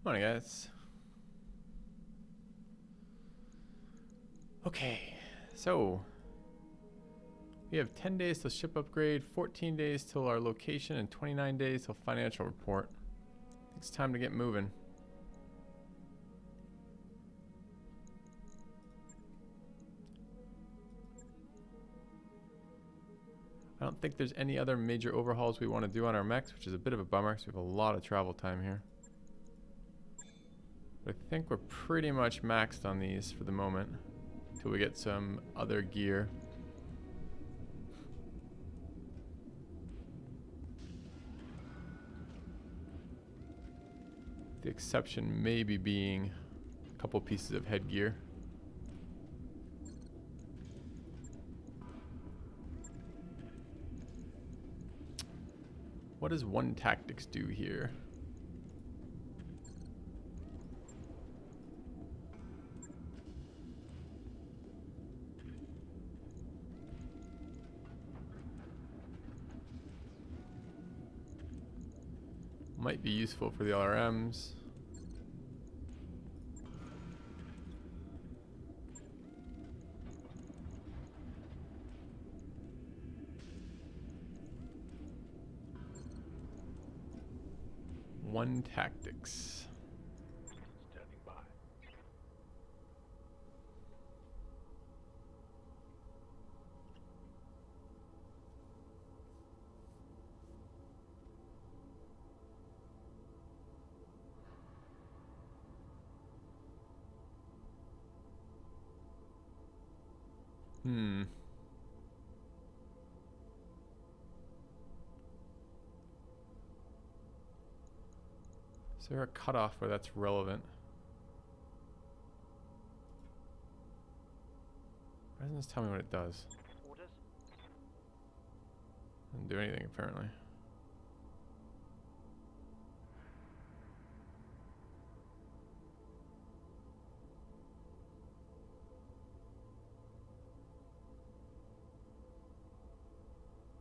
Morning, guys. Okay, so we have 10 days till ship upgrade, 14 days till our location, and 29 days till financial report. It's time to get moving. I don't think there's any other major overhauls we want to do on our mechs, which is a bit of a bummer because we have a lot of travel time here. But I think we're pretty much maxed on these for the moment until we get some other gear. The exception maybe being a couple pieces of headgear. What does one tactics do here? Might be useful for the LRMs. One tactics. Standing by. Is there a cutoff where that's relevant? Why doesn't this tell me what it does? Orders. Doesn't do anything apparently.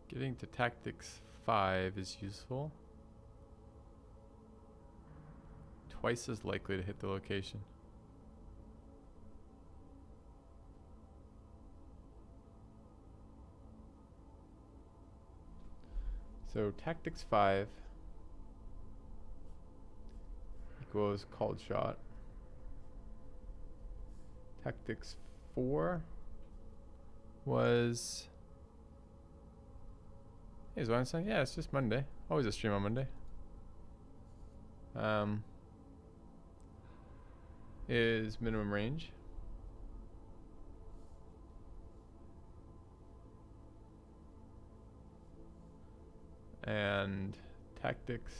Getting to tactics 5 is useful. Twice as likely to hit the location. So tactics 5 equals called shot. Tactics 4 was... Hey, is what I'm saying? Yeah, it's just Monday. Always a stream on Monday. Is minimum range. And tactics.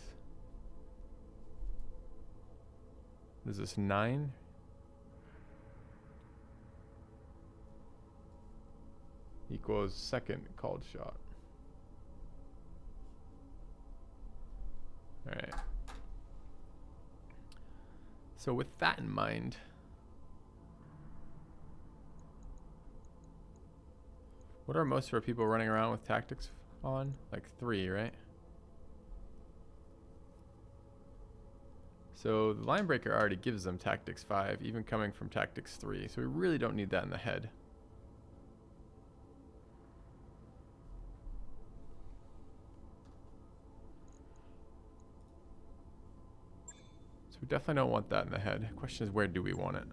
What is this, 9? Equals second called shot. Alright. So with that in mind, what are most of our people running around with tactics on? Like 3, right? So the line breaker already gives them tactics 5, even coming from tactics 3. So we really don't need that in the head. So we definitely don't want that in the head. Question is, where do we want it?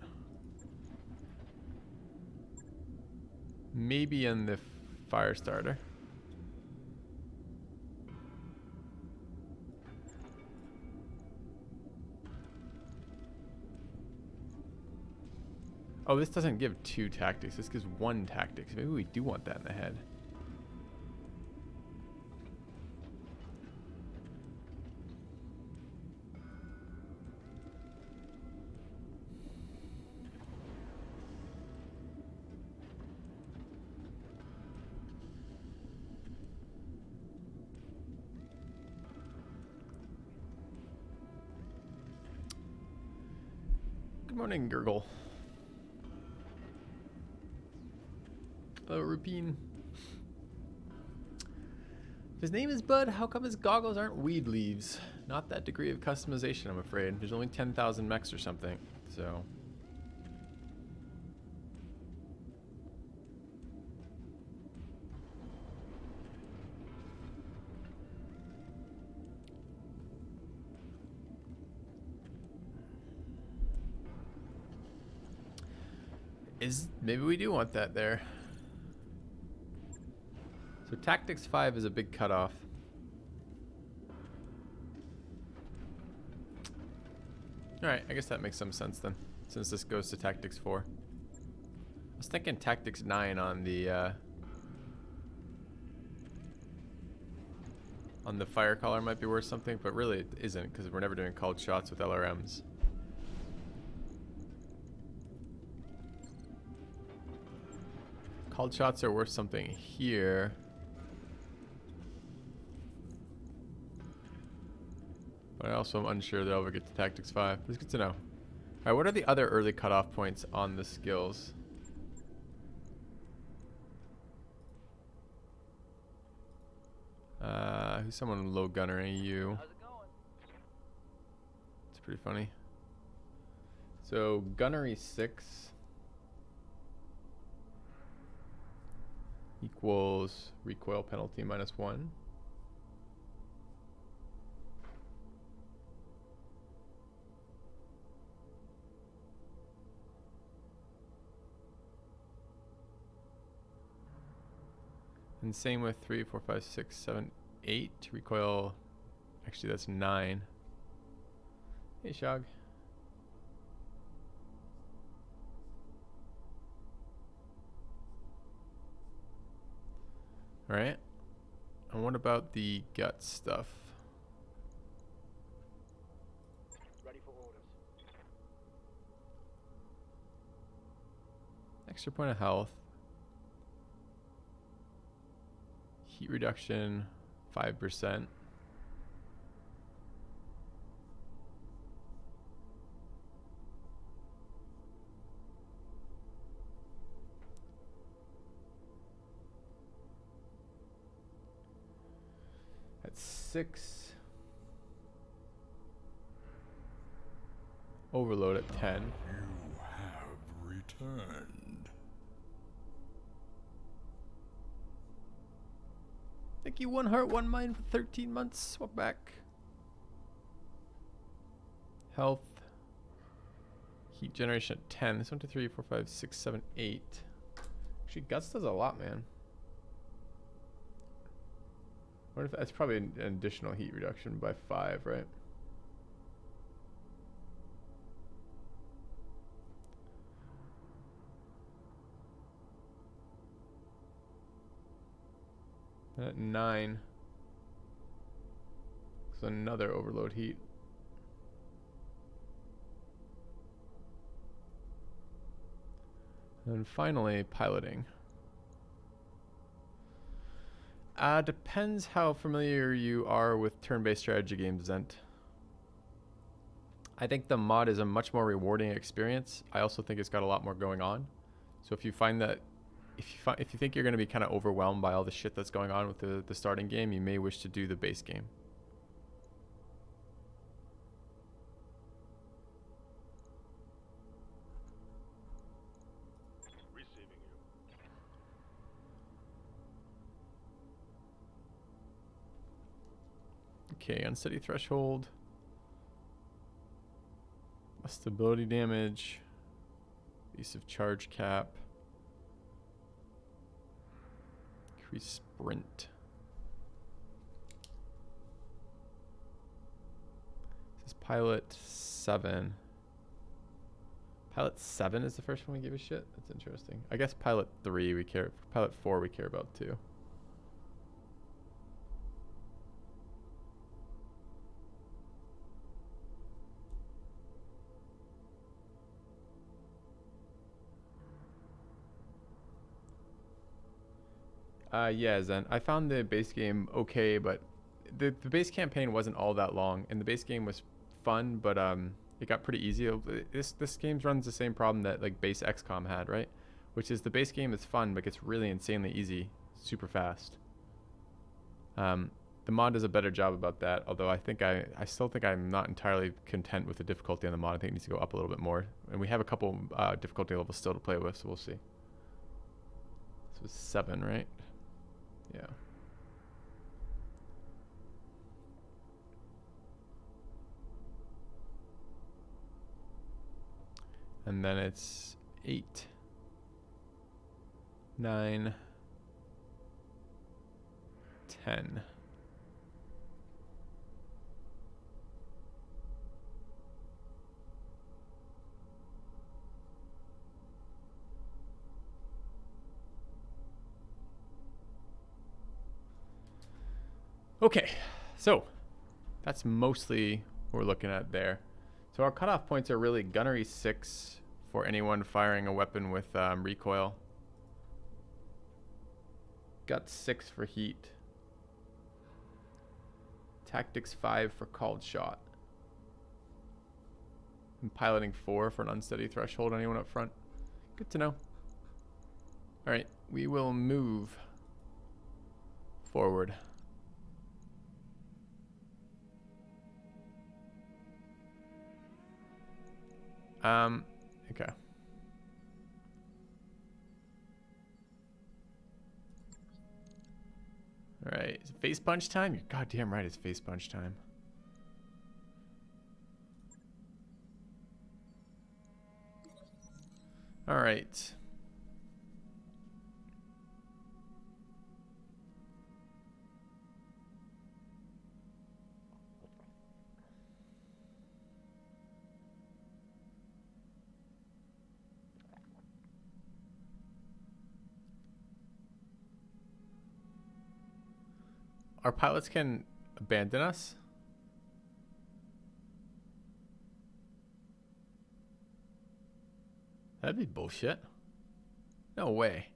Maybe in the fire starter. Oh, this doesn't give 2 tactics. This gives 1 tactics. Maybe we do want that in the head. Good morning, Gurgle. Hello, Rupine. his name is Bud, how come his goggles aren't weed leaves? Not that degree of customization, I'm afraid. There's only 10,000 mechs or something, so. Maybe we do want that there. So Tactics 5 is a big cutoff. Alright, I guess that makes some sense then, since this goes to Tactics 4. I was thinking Tactics 9 on the fire collar might be worth something, but really it isn't, because we're never doing called shots with LRMs. Called shots are worth something here. But I also am unsure that I'll ever get to Tactics 5. But it's good to know. Alright, what are the other early cutoff points on the skills? Who's someone low gunner? You. How's it going? It's pretty funny. So gunnery 6 equals recoil penalty -1. And same with 3, 4, 5, 6, 7, 8. Recoil, actually that's 9. Hey Shog. Alright. And what about the gut stuff? Ready for orders. Extra point of health. Heat reduction, 5%. That's 6. Overload at 10. You have returned. Thank you, 1 heart, 1 mind for 13 months. Swap back. Health. Heat generation at 10. This 1, 2, 3, 4, 5, 6, 7, 8. Actually, guts does a lot, man. What if that's probably an additional heat reduction by 5, right? At 9. So another overload heat. And finally, piloting. Depends how familiar you are with turn-based strategy games, Zent. I think the mod is a much more rewarding experience. I also think it's got a lot more going on. So if you find that, if you think you're going to be kind of overwhelmed by all the shit that's going on with the starting game, you may wish to do the base game. Receiving you. Okay, unsteady threshold. Stability damage. Use of charge cap. Increase sprint. This is pilot 7. Pilot 7 is the first one we give a shit? That's interesting. I guess pilot 3 we care. Pilot 4 we care about too. Yeah, Zen. I found the base game okay, but the base campaign wasn't all that long, and the base game was fun, but it got pretty easy. This game runs the same problem that like base XCOM had, right? Which is the base game is fun, but gets really insanely easy, super fast. The mod does a better job about that, although I still think I'm not entirely content with the difficulty on the mod. I think it needs to go up a little bit more. And we have a couple difficulty levels still to play with, so we'll see. This was 7, right? Yeah. And then it's 8, 9, 10. Okay, so that's mostly what we're looking at there. So our cutoff points are really gunnery 6 for anyone firing a weapon with recoil. Gut 6 for heat. Tactics 5 for called shot. And piloting 4 for an unsteady threshold. Anyone up front? Good to know. Alright, we will move forward. Okay. Alright, is it face punch time? You're goddamn right it's face punch time. Alright. Our pilots can abandon us? That'd be bullshit. No way.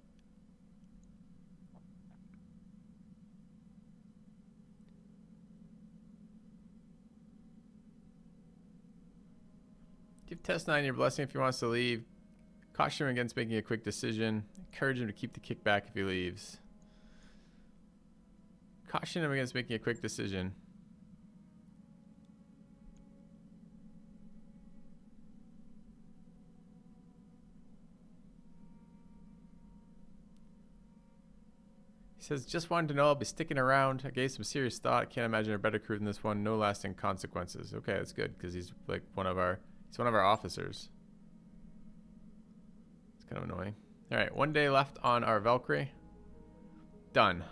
Give Test 9 your blessing if he wants to leave. Caution him against making a quick decision. Encourage him to keep the kickback if he leaves. Caution him against making a quick decision. He says, just wanted to know I'll be sticking around. I gave some serious thought. I can't imagine a better crew than this one. No lasting consequences. Okay, that's good because he's like one of our officers. It's kind of annoying. All right, 1 day left on our Valkyrie. Done.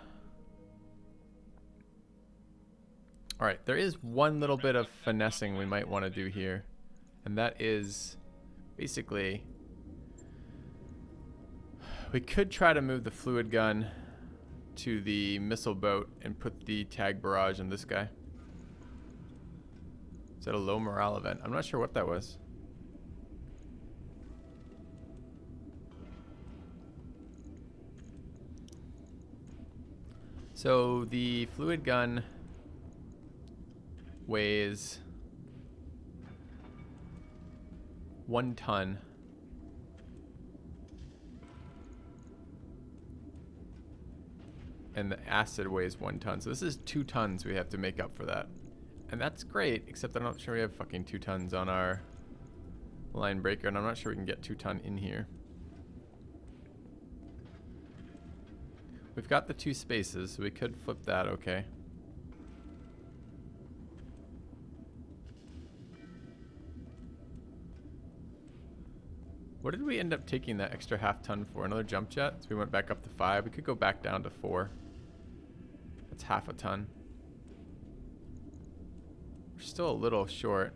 All right, there is one little bit of finessing we might want to do here, and that is basically we could try to move the fluid gun to the missile boat and put the tag barrage on this guy. Is that a low morale event? I'm not sure what that was. So the fluid gun weighs 1 ton. And the acid weighs 1 ton. So this is 2 tons we have to make up for that. And that's great, except I'm not sure we have fucking 2 tons on our line breaker, and I'm not sure we can get 2 ton in here. We've got the 2 spaces, so we could flip that, okay. What did we end up taking that extra half ton for? Another jump jet? So we went back up to 5. We could go back down to 4. That's half a ton. We're still a little short.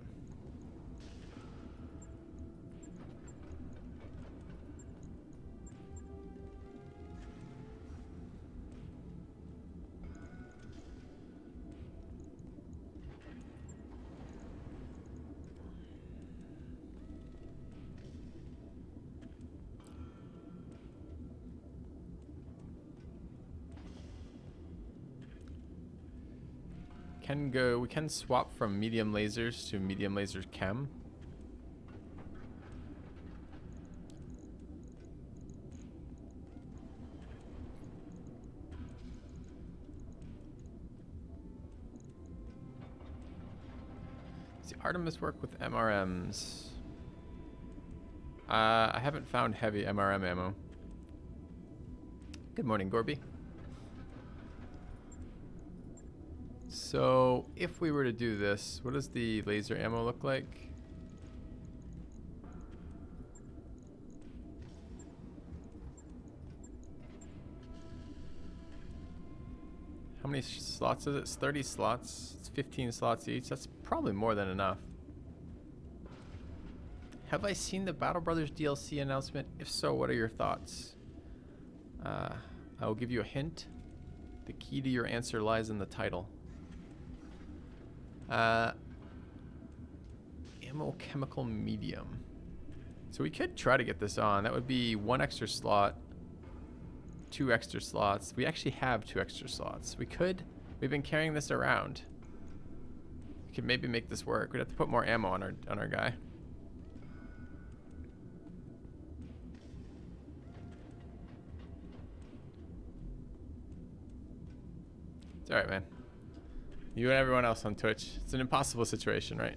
We can swap from medium lasers to medium lasers chem. Does the Artemis work with MRMs? I haven't found heavy MRM ammo. Good morning, Gorby. So, if we were to do this, what does the laser ammo look like? How many slots is it? It's 30 slots. It's 15 slots each. That's probably more than enough. Have I seen the Battle Brothers DLC announcement? If so, what are your thoughts? I will give you a hint. The key to your answer lies in the title. Ammo chemical medium. So we could try to get this on. That would be 1 extra slot, 2 extra slots. We actually have 2 extra slots. We've been carrying this around. We could maybe make this work. We'd have to put more ammo on our guy. It's alright, man. You and everyone else on Twitch. It's an impossible situation, right?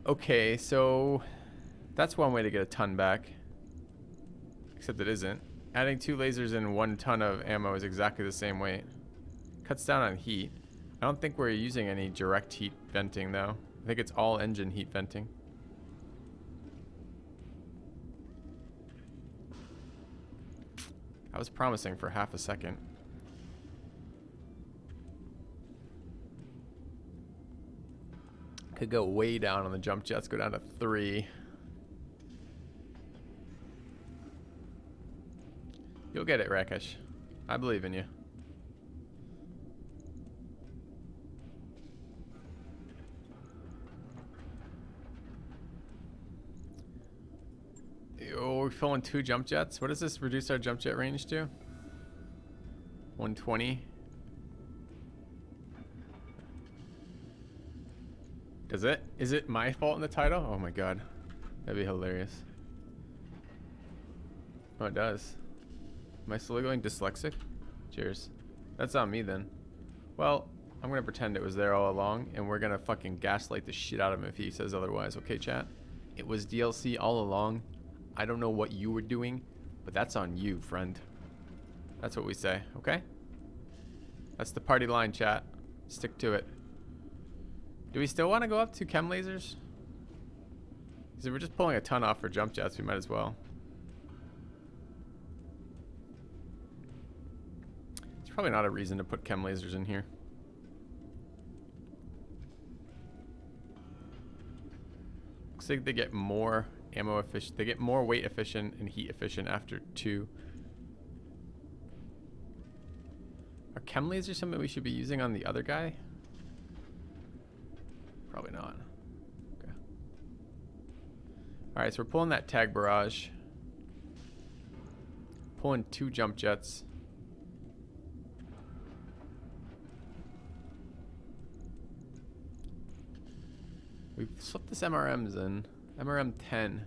Okay, so that's one way to get a ton back. Except it isn't. Adding 2 lasers and 1 ton of ammo is exactly the same weight. Cuts down on heat. I don't think we're using any direct heat venting, though. I think it's all engine heat venting. I was promising for half a second. Could go way down on the jump jets, go down to 3. You'll get it, Rakesh. I believe in you. Oh, we're filling 2 jump jets. What does this reduce our jump jet range to? 120. Does it? Is it my fault in the title? Oh my god. That'd be hilarious. Oh, it does. Am I slowly going dyslexic? Cheers. That's on me then. Well, I'm gonna pretend it was there all along, and we're gonna fucking gaslight the shit out of him if he says otherwise. Okay, chat? It was DLC all along. I don't know what you were doing, but that's on you, friend. That's what we say, okay? That's the party line, chat. Stick to it. Do we still want to go up to chem lasers? Because if we're just pulling a ton off for jump jets, we might as well. It's probably not a reason to put chem lasers in here. Looks like they get more ammo efficient. They get more weight efficient and heat efficient after 2. Are chem lasers something we should be using on the other guy? Probably not. Okay. Alright, so we're pulling that tag barrage. Pulling 2 jump jets. We've slipped this MRMs in. MRM 10.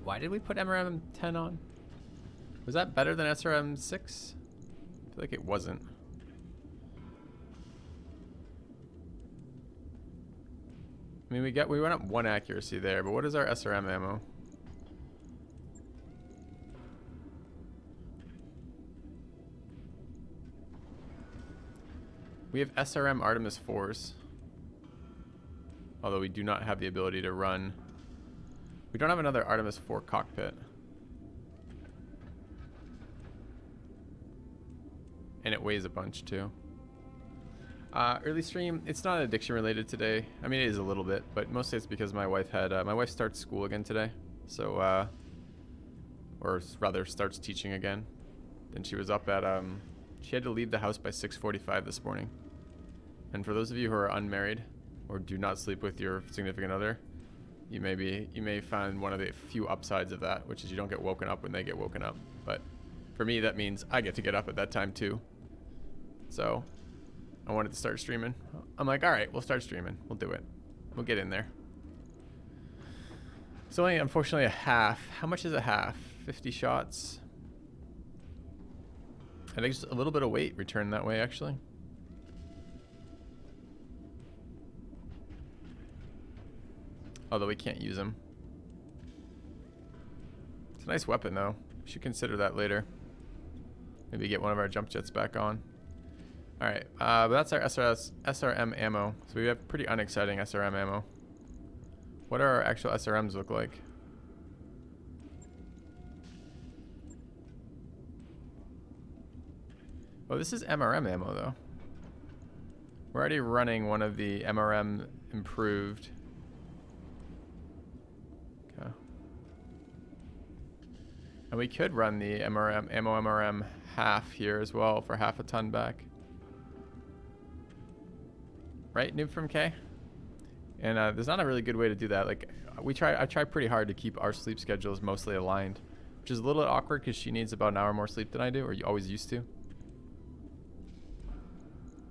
Why did we put MRM 10 on? Was that better than SRM 6? I feel like it wasn't. I mean, we went up 1 accuracy there, but what is our SRM ammo? We have SRM Artemis 4s. Although we do not have the ability to run. We don't have another Artemis 4 cockpit. And it weighs a bunch too. Early stream, it's not addiction related today. I mean, it is a little bit, but mostly it's because my wife had, my wife starts school again today. So, or rather starts teaching again. And she was up at, she had to leave the house by 6:45 this morning. And for those of you who are unmarried or do not sleep with your significant other, you may find one of the few upsides of that, which is you don't get woken up when they get woken up. But for me, that means I get to get up at that time too. So I wanted to start streaming. I'm like, all right, we'll start streaming. We'll do it. We'll get in there. It's only, unfortunately, a half. How much is a half? 50 shots. I think just a little bit of weight returned that way, actually. Although we can't use them. It's a nice weapon though. We should consider that later. Maybe get one of our jump jets back on. Alright, but that's our SRM ammo. So we have pretty unexciting SRM ammo. What do our actual SRMs look like? Oh, this is MRM ammo though. We're already running one of the MRM improved. Okay. And we could run the MRM ammo MRM half here as well for half a ton back. Right, Noob from K? And there's not a really good way to do that. Like I try pretty hard to keep our sleep schedules mostly aligned, which is a little awkward because she needs about an hour more sleep than I do, or you always used to.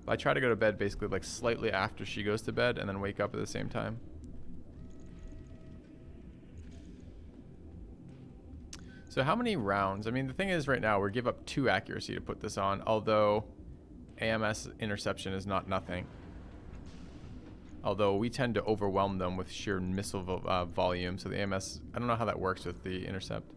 I try to go to bed basically like slightly after she goes to bed and then wake up at the same time. So how many rounds? I mean, the thing is right now we give up 2 accuracy to put this on, although AMS interception is not nothing. Although we tend to overwhelm them with sheer missile volume. So the AMS, I don't know how that works with the intercept.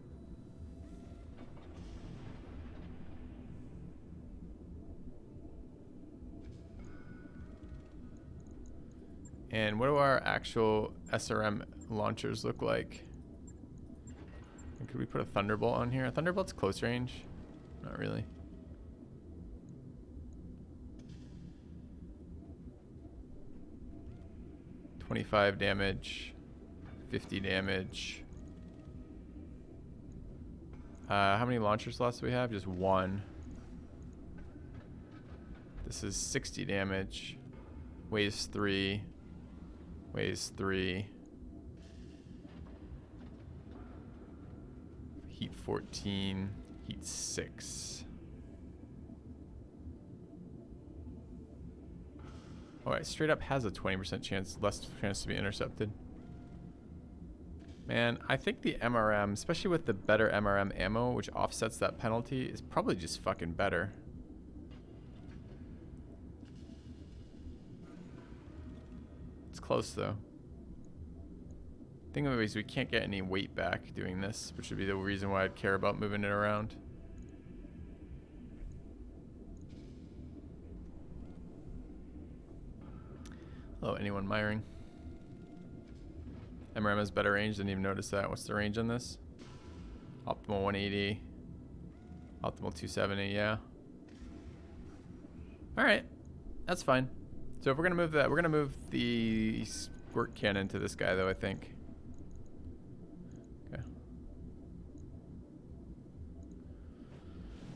And what do our actual SRM launchers look like? And could we put a Thunderbolt on here? A Thunderbolt's close range? Not really. $25 damage, 50 damage. How many launcher slots do we have? Just 1. This is 60 damage. Weighs 3. Weighs 3. Heat 14. Heat 6. Alright, straight up has a 20% chance, less chance to be intercepted. Man, I think the MRM, especially with the better MRM ammo, which offsets that penalty, is probably just fucking better. It's close though. Thing is we can't get any weight back doing this, which would be the reason why I'd care about moving it around. Hello, anyone miring? MRM has better range, didn't even notice that. What's the range on this? Optimal 180. Optimal 270, yeah. Alright, that's fine. So if we're gonna move that, we're gonna move the squirt cannon to this guy though, I think. Okay.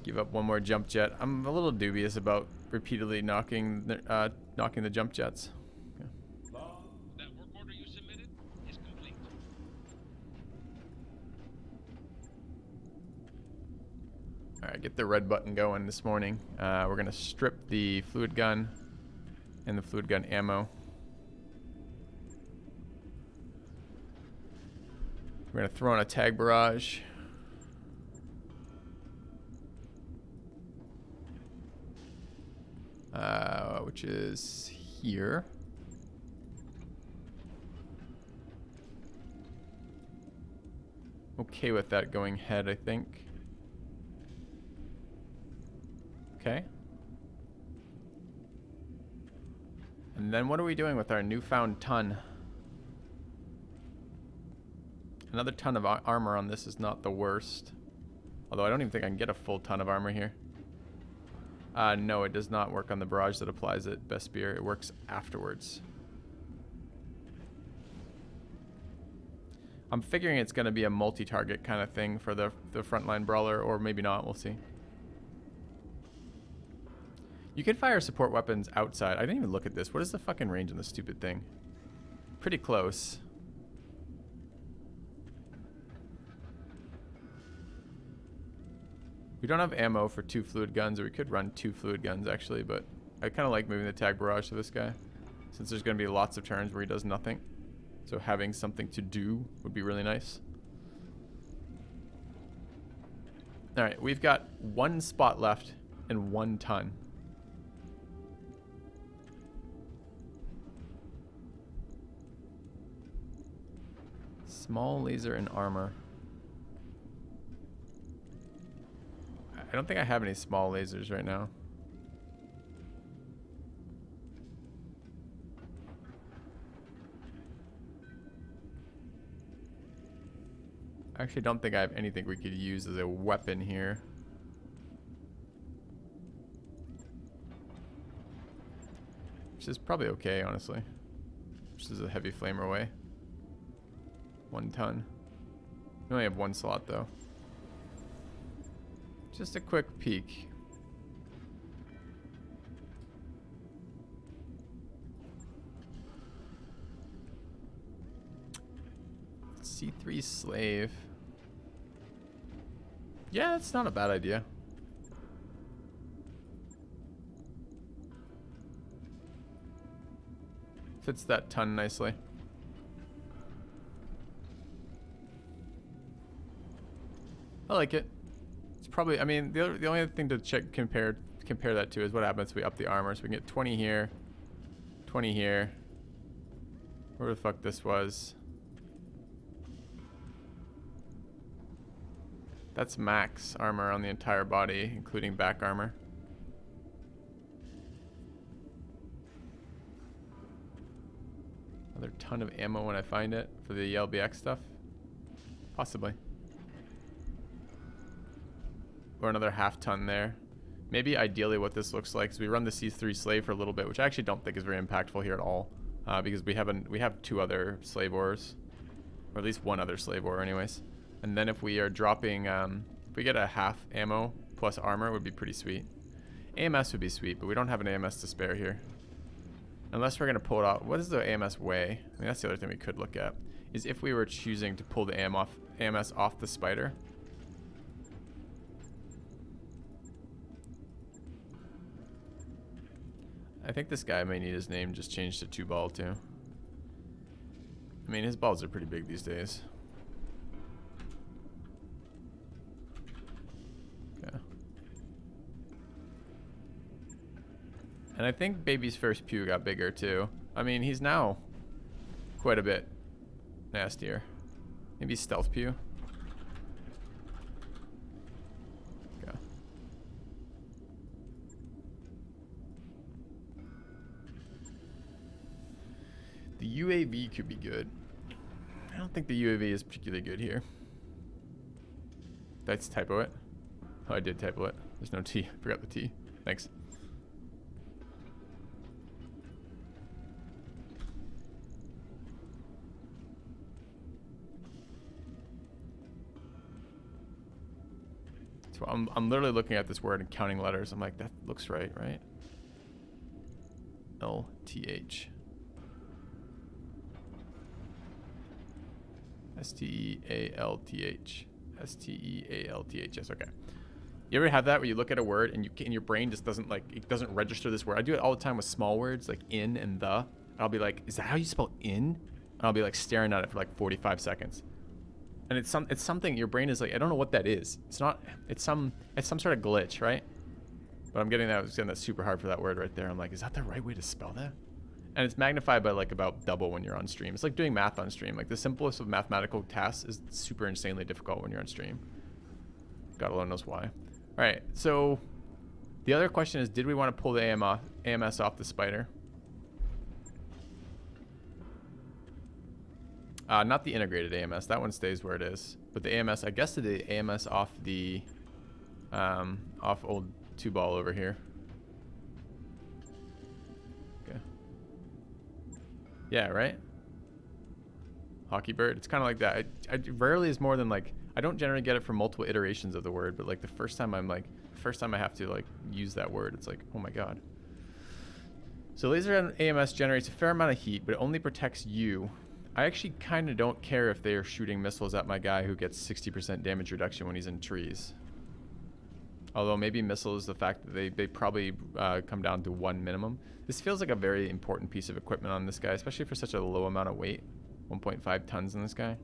Give up one more jump jet. I'm a little dubious about repeatedly knocking the jump jets. That work order you submitted is complete. Alright, get the red button going this morning. We're going to strip the fluid gun and the fluid gun ammo. We're going to throw in a tag barrage. Which is here. Okay with that going head, I think. Okay. And then what are we doing with our newfound ton? Another ton of armor on this is not the worst. Although I don't even think I can get a full ton of armor here. No, it does not work on the barrage that applies it, Best Beer. It works afterwards. I'm figuring it's going to be a multi-target kind of thing for the frontline brawler, or maybe not. We'll see. You can fire support weapons outside. I didn't even look at this. What is the fucking range on this stupid thing? Pretty close. We don't have ammo for 2 fluid guns, or we could run 2 fluid guns actually, but I kind of like moving the tag barrage to this guy, since there's going to be lots of turns where he does nothing. So having something to do would be really nice. Alright, we've got 1 spot left and 1 ton. Small laser and armor. I don't think I have any small lasers right now. I actually don't think I have anything we could use as a weapon here. Which is probably okay, honestly. This is a heavy flamer away. 1 ton. We only have 1 slot though. Just a quick peek. C3 slave. Yeah, that's not a bad idea. Fits that ton nicely. I like it. It's probably, I mean, the only other thing to compare that to is what happens if we up the armor. So we can get 20 here, 20 here. Where the fuck this was? That's max armor on the entire body, including back armor. Another ton of ammo when I find it for the LBX stuff. Possibly. Or another half ton there. Maybe ideally what this looks like is we run the C3 slave for a little bit, which I actually don't think is very impactful here at all. Because we have 2 other slave ores. Or at least 1 other slave ore anyways. And then if we are dropping, if we get a half ammo plus armor, would be pretty sweet. AMS would be sweet, but we don't have an AMS to spare here. Unless we're going to pull it out. What does the AMS weigh? I mean, that's the other thing we could look at. Is if we were choosing to pull the AMS off the spider. I think this guy may need his name just changed to 2 ball too. I mean, his balls are pretty big these days. And I think baby's first pew got bigger too. I mean, he's now quite a bit nastier. Maybe stealth pew. Okay. The UAV could be good. I don't think the UAV is particularly good here. That's typo it. Oh, I did typo it. There's no T. Forgot the T. Thanks. So I'm literally looking at this word and counting letters. I'm like, that looks right, right? LTH. STEALTH. STEALTH. Yes, okay. You ever have that where you look at a word and your brain just doesn't it doesn't register this word? I do it all the time with small words like in and the. And I'll be like, is that how you spell in? And I'll be like staring at it for like 45 seconds. And it's something your brain is like, I don't know what that is. It's some sort of glitch, right? But I was getting that super hard for that word right there. I'm like, is that the right way to spell that? And it's magnified by like about double when you're on stream. It's like doing math on stream. Like the simplest of mathematical tasks is super insanely difficult when you're on stream. God alone knows why. All right, so the other question is, did we want to pull the AMS off the spider? Not the integrated AMS. That one stays where it is. But the AMS, I guess the AMS off the off old 2 ball over here. Okay. Yeah, right? Hockey bird. It's kind of like that. I rarely is more than like, I don't generally get it from multiple iterations of the word, but like the first time I have to like use that word, it's like, oh my god. So laser AMS generates a fair amount of heat, but it only protects you. I actually kind of don't care if they are shooting missiles at my guy who gets 60% damage reduction when he's in trees. Although maybe missiles, the fact that they probably come down to 1 minimum. This feels like a very important piece of equipment on this guy, especially for such a low amount of weight. 1.5 tons in this guy.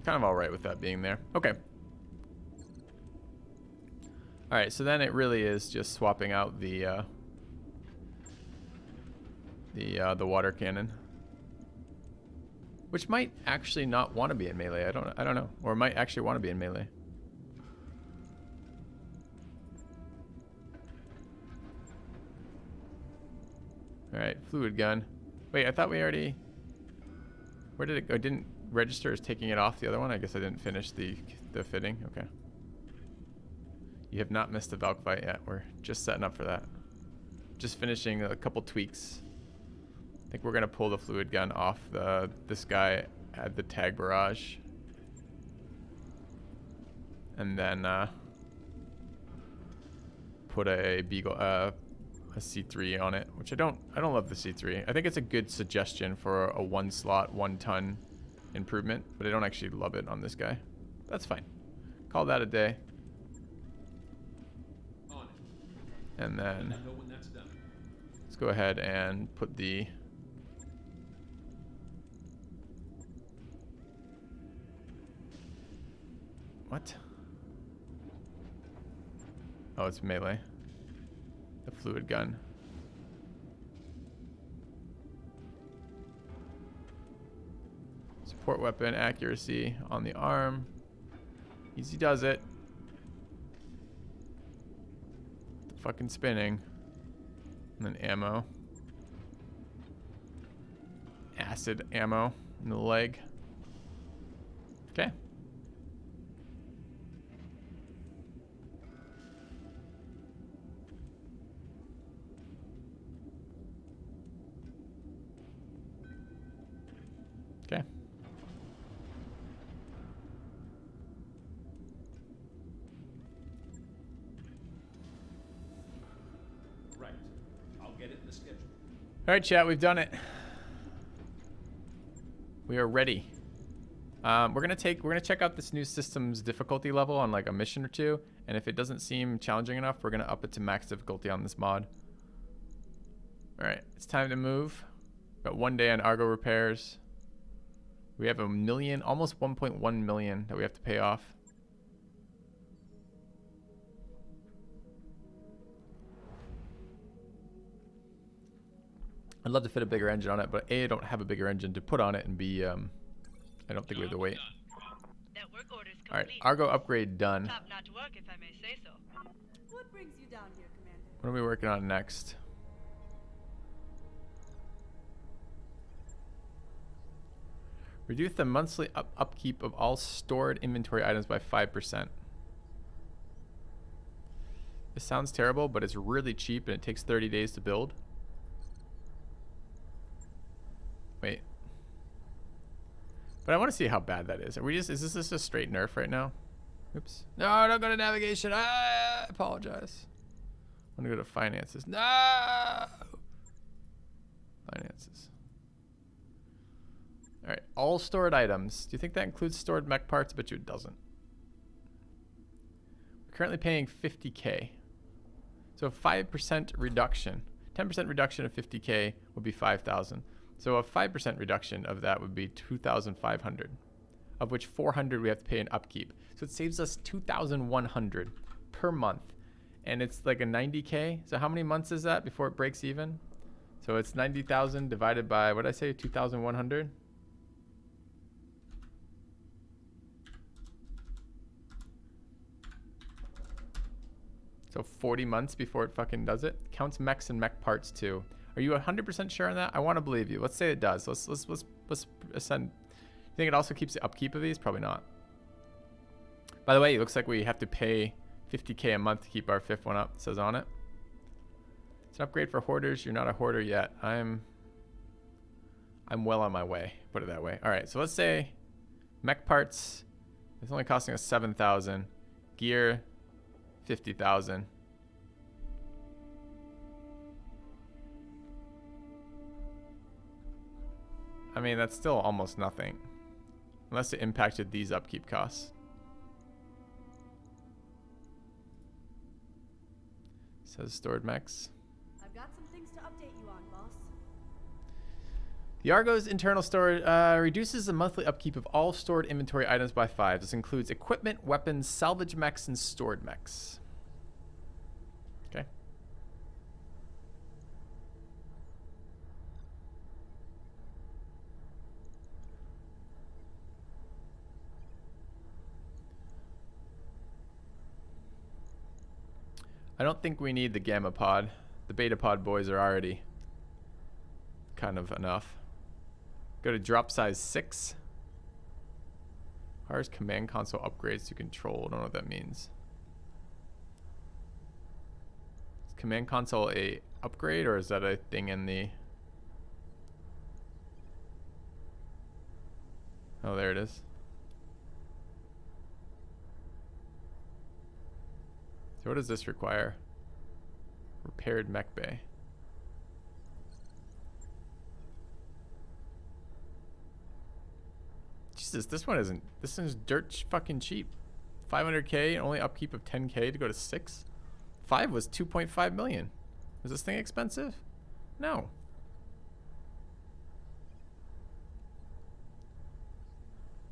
Kind of alright with that being there. Okay. Alright, so then it really is just swapping out the the water cannon, which might actually not want to be in melee. I don't know, or might actually want to be in melee. All right, fluid gun. Wait, I thought we already. Where did it go? It didn't register as taking it off the other one. I guess I didn't finish the fitting. Okay. You have not missed the Valk fight yet. We're just setting up for that. Just finishing a couple tweaks. I think we're gonna pull the fluid gun off this guy at the tag barrage, and then put a beagle a C3 on it, which I don't love the C3. I think it's a good suggestion for a 1 slot 1 ton improvement, but I don't actually love it on this guy. That's fine. Call that a day. On it. And then I know when that's done. let's go ahead and put the what? Oh, it's melee. The fluid gun. Support weapon accuracy on the arm. Easy does it. The fucking spinning. And then ammo. Acid ammo in the leg. Okay. Okay. Right. I'll get it in the schedule. All right, chat, we've done it. We are ready. We're gonna check out this new system's difficulty level on like a mission or two, and if it doesn't seem challenging enough, we're gonna up it to max difficulty on this mod. All right, it's time to move. Got 1 day on Argo repairs. We have $1 million, almost 1.1 million that we have to pay off. I'd love to fit a bigger engine on it, but A, I don't have a bigger engine to put on it, and B, I don't think we have to wait. Network orders complete. All right, Argo upgrade done. Top-notch work, if I may say so. What brings you down here, Commander? What are we working on next? Reduce the monthly upkeep of all stored inventory items by 5%. This sounds terrible, but it's really cheap and it takes 30 days to build. Wait. But I want to see how bad that is. Is this just a straight nerf right now? Oops. No, don't go to navigation. I apologize. I'm going to go to finances. No! Finances. All right, all stored items. Do you think that includes stored mech parts? I bet you it doesn't. We're currently paying 50K. So 5% reduction. 10% reduction of 50K would be 5,000. So a 5% reduction of that would be 2,500, of which 400 we have to pay in upkeep. So it saves us 2,100 per month. And it's like a 90K. So how many months is that before it breaks even? So it's 90,000 divided by, what did I say, 2,100? So 40 months before it fucking does it. Counts mechs and mech parts too. Are you 100% sure on that? I want to believe you. Let's say it does. Let's ascend. You think it also keeps the upkeep of these? Probably not. By the way, it looks like we have to pay 50K a month to keep our 5th one up. It says on it. It's an upgrade for hoarders. You're not a hoarder yet. I'm well on my way. Put it that way. All right. So let's say mech parts. It's only costing us 7,000. Gear, 50,000. I mean, that's still almost nothing. Unless it impacted these upkeep costs. Says stored mechs. I've got some things to update you on, boss. The Argo's internal storage reduces the monthly upkeep of all stored inventory items by 5. This includes equipment, weapons, salvage mechs, and stored mechs. Okay. I don't think we need the Gamma Pod. The Beta Pod boys are already kind of enough. Go to drop size 6. Requires command console upgrades to control. I don't know what that means. Is command console a upgrade, or is that a thing in the... Oh, there it is. So what does this require? Repaired mech bay. Jesus, this one isn't. This one's dirt fucking cheap. 500k, only upkeep of 10k to go to 6. 5 was 2.5 million. Was this thing expensive? No.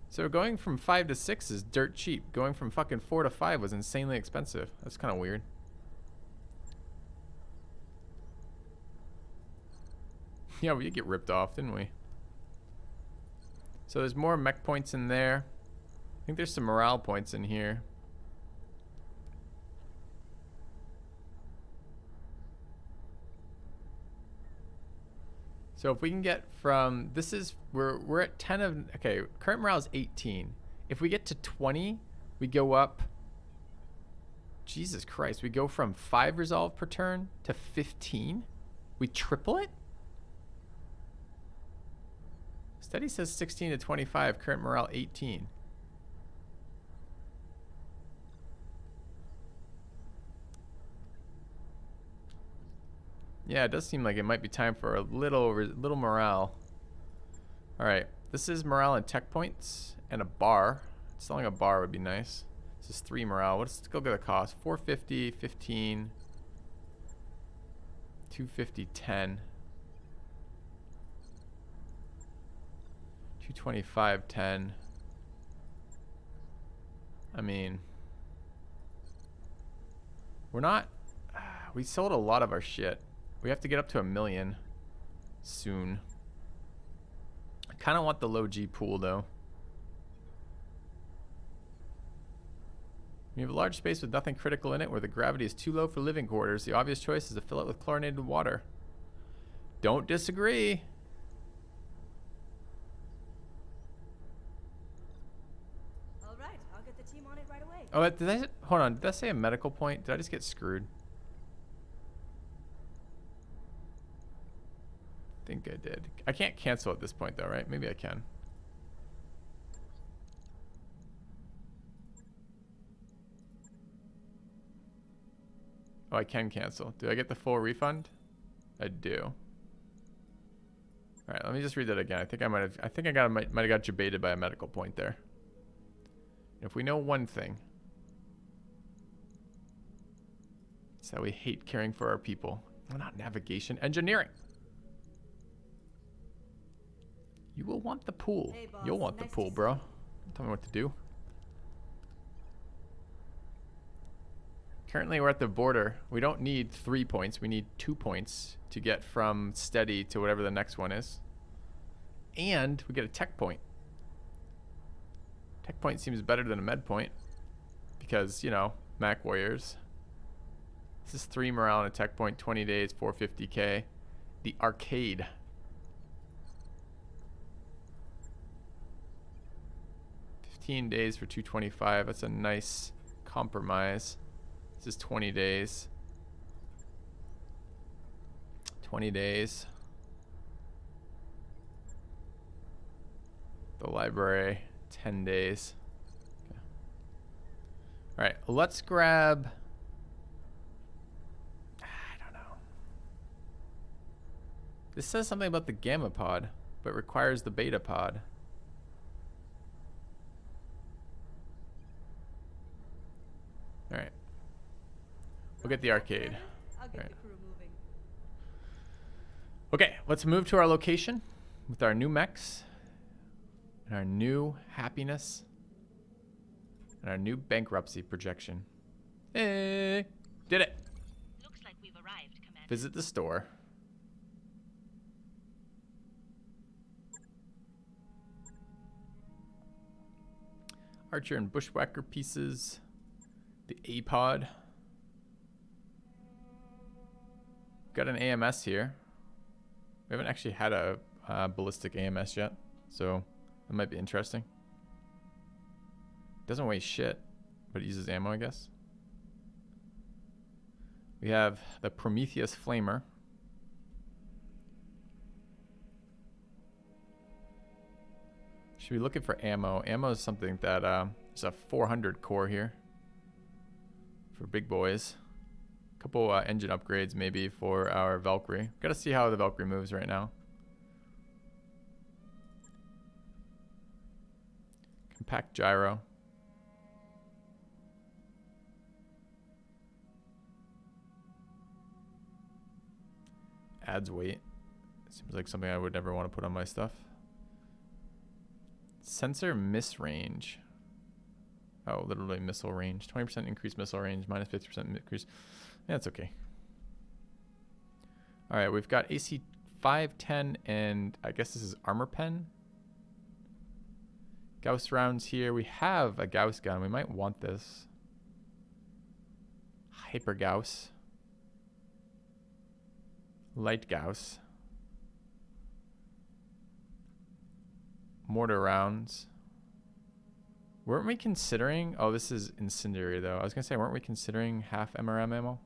So going from 5 to 6 is dirt cheap. Going from fucking 4 to 5 was insanely expensive. That's kind of weird. Yeah, we did get ripped off, didn't we? So there's more mech points in there. I think there's some morale points in here. So if we can get from, this is, we're at 10 of, okay, current morale is 18. If we get to 20, we go up, Jesus Christ, we go from 5 resolve per turn to 15? We triple it? Study says 16 to 25, current morale 18. Yeah, it does seem like it might be time for a little morale. All right, this is morale and tech points and a bar. Selling a bar would be nice. This is 3 morale. Let's go get the cost. 450, 15, 250, 10. 225, 10. I mean, we're not, we sold a lot of our shit. We have to get up to 1 million soon. I kind of want the low G pool though. We have a large space with nothing critical in it where the gravity is too low for living quarters. The obvious choice is to fill it with chlorinated water. Don't disagree. Oh, did I, hold on, did I say a medical point? Did I just get screwed? I think I did. I can't cancel at this point though, right? Maybe I can. Oh, I can cancel. Do I get the full refund? I do. All right, let me just read that again. I think I might have got debated by a medical point there. If we know one thing, it's that we hate caring for our people. Well, not navigation, engineering. You will want the pool. Hey, boss. You'll want the Nice pool, to bro. see Tell me what to do. Currently, we're at the border. We don't need 3 points. We need 2 points to get from steady to whatever the next one is. And we get a tech point. Tech point seems better than a med point. Because, you know, Mac Warriors. This is 3 morale and a tech point, 20 days, 450k. The arcade. Days for 225. That's a nice compromise. This is 20 days. 20 days. The library, 10 days. Okay. All right, let's grab, I don't know. This says something about the Gamma Pod, but requires the Beta Pod. All right. We'll get the arcade. I'll get Right. the crew moving. Okay, let's move to our location with our new mechs and our new happiness and our new bankruptcy projection. Hey, did it. Looks like we've arrived, Commander. Visit the store. Archer and bushwhacker pieces. The A-pod. got an AMS here. We haven't actually had a ballistic AMS yet, so that might be interesting. Doesn't weigh shit, but it uses ammo, I guess. We have the Prometheus Flamer. Should be looking for ammo. Ammo is something that there's a 400 core here for big boys. A couple engine upgrades maybe for our Valkyrie. Got to see how the Valkyrie moves right now. Compact gyro. Adds weight. Seems like something I would never want to put on my stuff. Sensor miss range. Oh, literally missile range. 20% increased missile range, minus 50% increase. Yeah, that's okay. All right, we've got AC 510, and I guess this is armor pen. Gauss rounds here. We have a Gauss gun. We might want this. Hyper Gauss. Light Gauss. Mortar rounds. Weren't we considering... Oh, this is incendiary, though. I was going to say, weren't we considering half MRM ammo?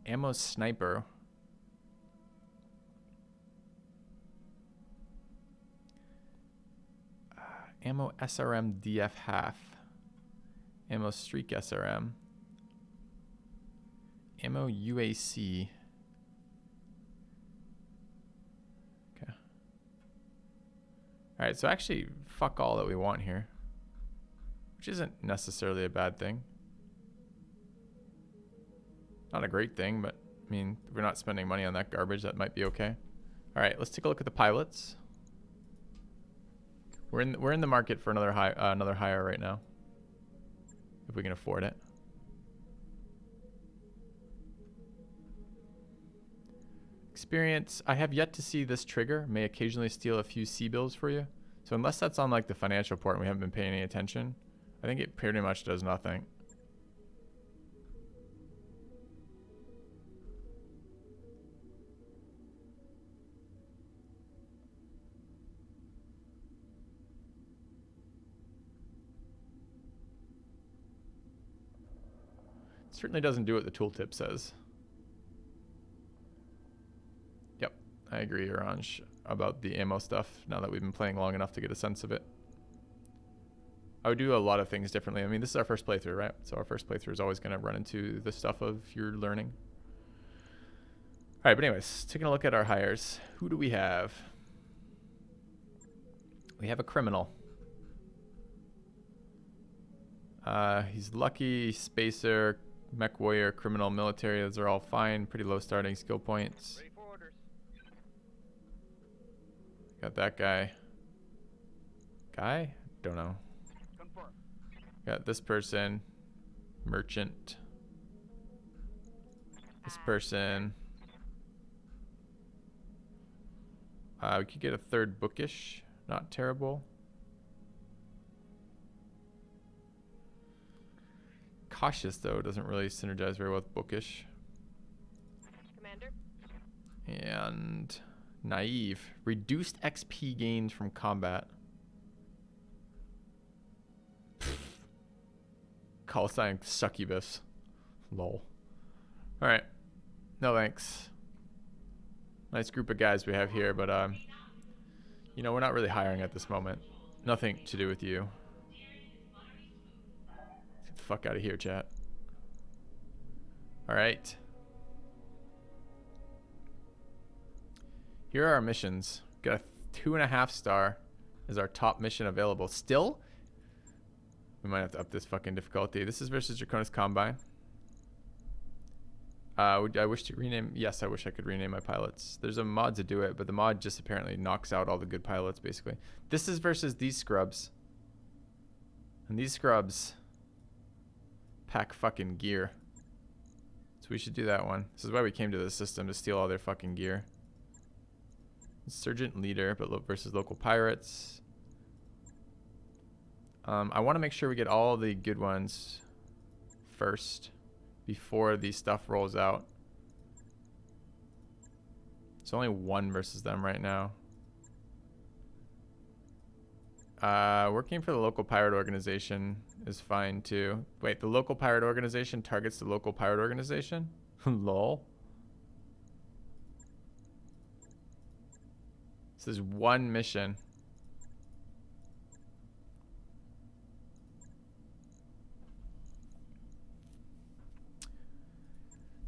Ammo sniper. Ammo SRM DF half. Ammo streak SRM. Ammo UAC. Okay. Alright, so actually, fuck all that we want here. Which isn't necessarily a bad thing. Not a great thing, but I mean, if we're not spending money on that garbage, that might be okay. Alright, let's take a look at the pilots. We're in the market for another hire right now. If we can afford it. Experience. I have yet to see this trigger. May occasionally steal a few C-bills for you. So unless that's on like the financial port and we haven't been paying any attention, I think it pretty much does nothing. It certainly doesn't do what the tooltip says. Yep, I agree, Orange, about the ammo stuff now that we've been playing long enough to get a sense of it. I would do a lot of things differently. I mean, this is our first playthrough, right? So our first playthrough is always going to run into the stuff of your learning. All right, but anyways, taking a look at our hires. Who do we have? We have a criminal. He's lucky, spacer, mech warrior, criminal, military. Those are all fine. Pretty low starting skill points. Ready for orders. Got that guy. Guy? Don't know. Confirm. Got this person. Merchant. This person. We could get a third bookish. Not terrible. Cautious, though, doesn't really synergize very well with bookish. Commander? And naive. Reduced XP gains from combat. Call sign succubus. Lol. Alright. No thanks. Nice group of guys we have here, but you know, we're not really hiring at this moment. Nothing to do with you. Get the fuck out of here, chat. Alright. Here are our missions. Got a 2.5 star as our top mission available. Still? We might have to up this fucking difficulty. This is versus Draconis Combine. I wish to rename. Yes, I wish I could rename my pilots. There's a mod to do it, but the mod just apparently knocks out all the good pilots, basically. This is versus these scrubs. And these scrubs pack fucking gear. So we should do that one. This is why we came to this system, to steal all their fucking gear. Insurgent leader, but versus local pirates. I want to make sure we get all the good ones first before the stuff rolls out. It's only 1 versus them right now. Working for the local pirate organization is fine too. Wait, the local pirate organization targets the local pirate organization? Lol. This is 1 mission.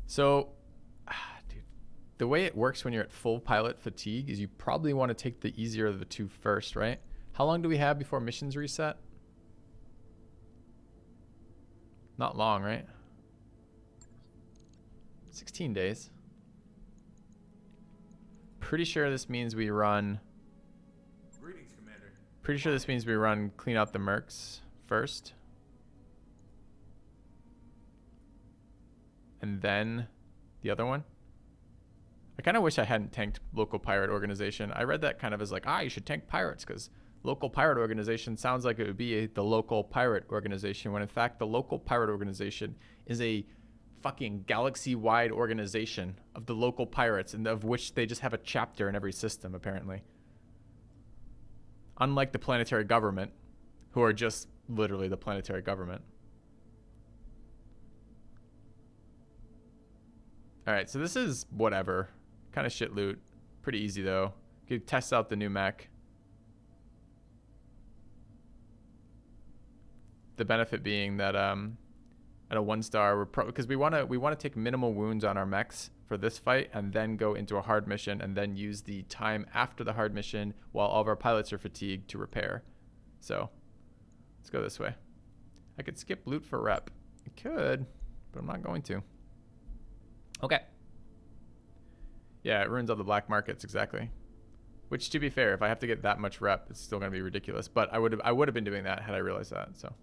So, dude, the way it works when you're at full pilot fatigue is you probably want to take the easier of the 2 first, right? How long do we have before missions reset? Not long, right? 16 days. Pretty sure this means we run... Greetings, Commander. Pretty sure this means we run clean out the mercs first. And then the other one. I kind of wish I hadn't tanked local pirate organization. I read that kind of as like, you should tank pirates because local pirate organization sounds like it would be the local pirate organization, when in fact the local pirate organization is a fucking galaxy-wide organization of the local pirates, and of which they just have a chapter in every system apparently. Unlike the planetary government, who are just literally the planetary government. Alright, so this is whatever. Kind of shit loot. Pretty easy though. Could test out the new mech. The benefit being that at a 1-star, because we want to take minimal wounds on our mechs for this fight, and then go into a hard mission, and then use the time after the hard mission while all of our pilots are fatigued to repair. So let's go this way. I could skip loot for rep. I could, but I'm not going to. Okay. Yeah, it ruins all the black markets, exactly. Which, to be fair, if I have to get that much rep, it's still gonna be ridiculous. But I would have been doing that had I realized that. So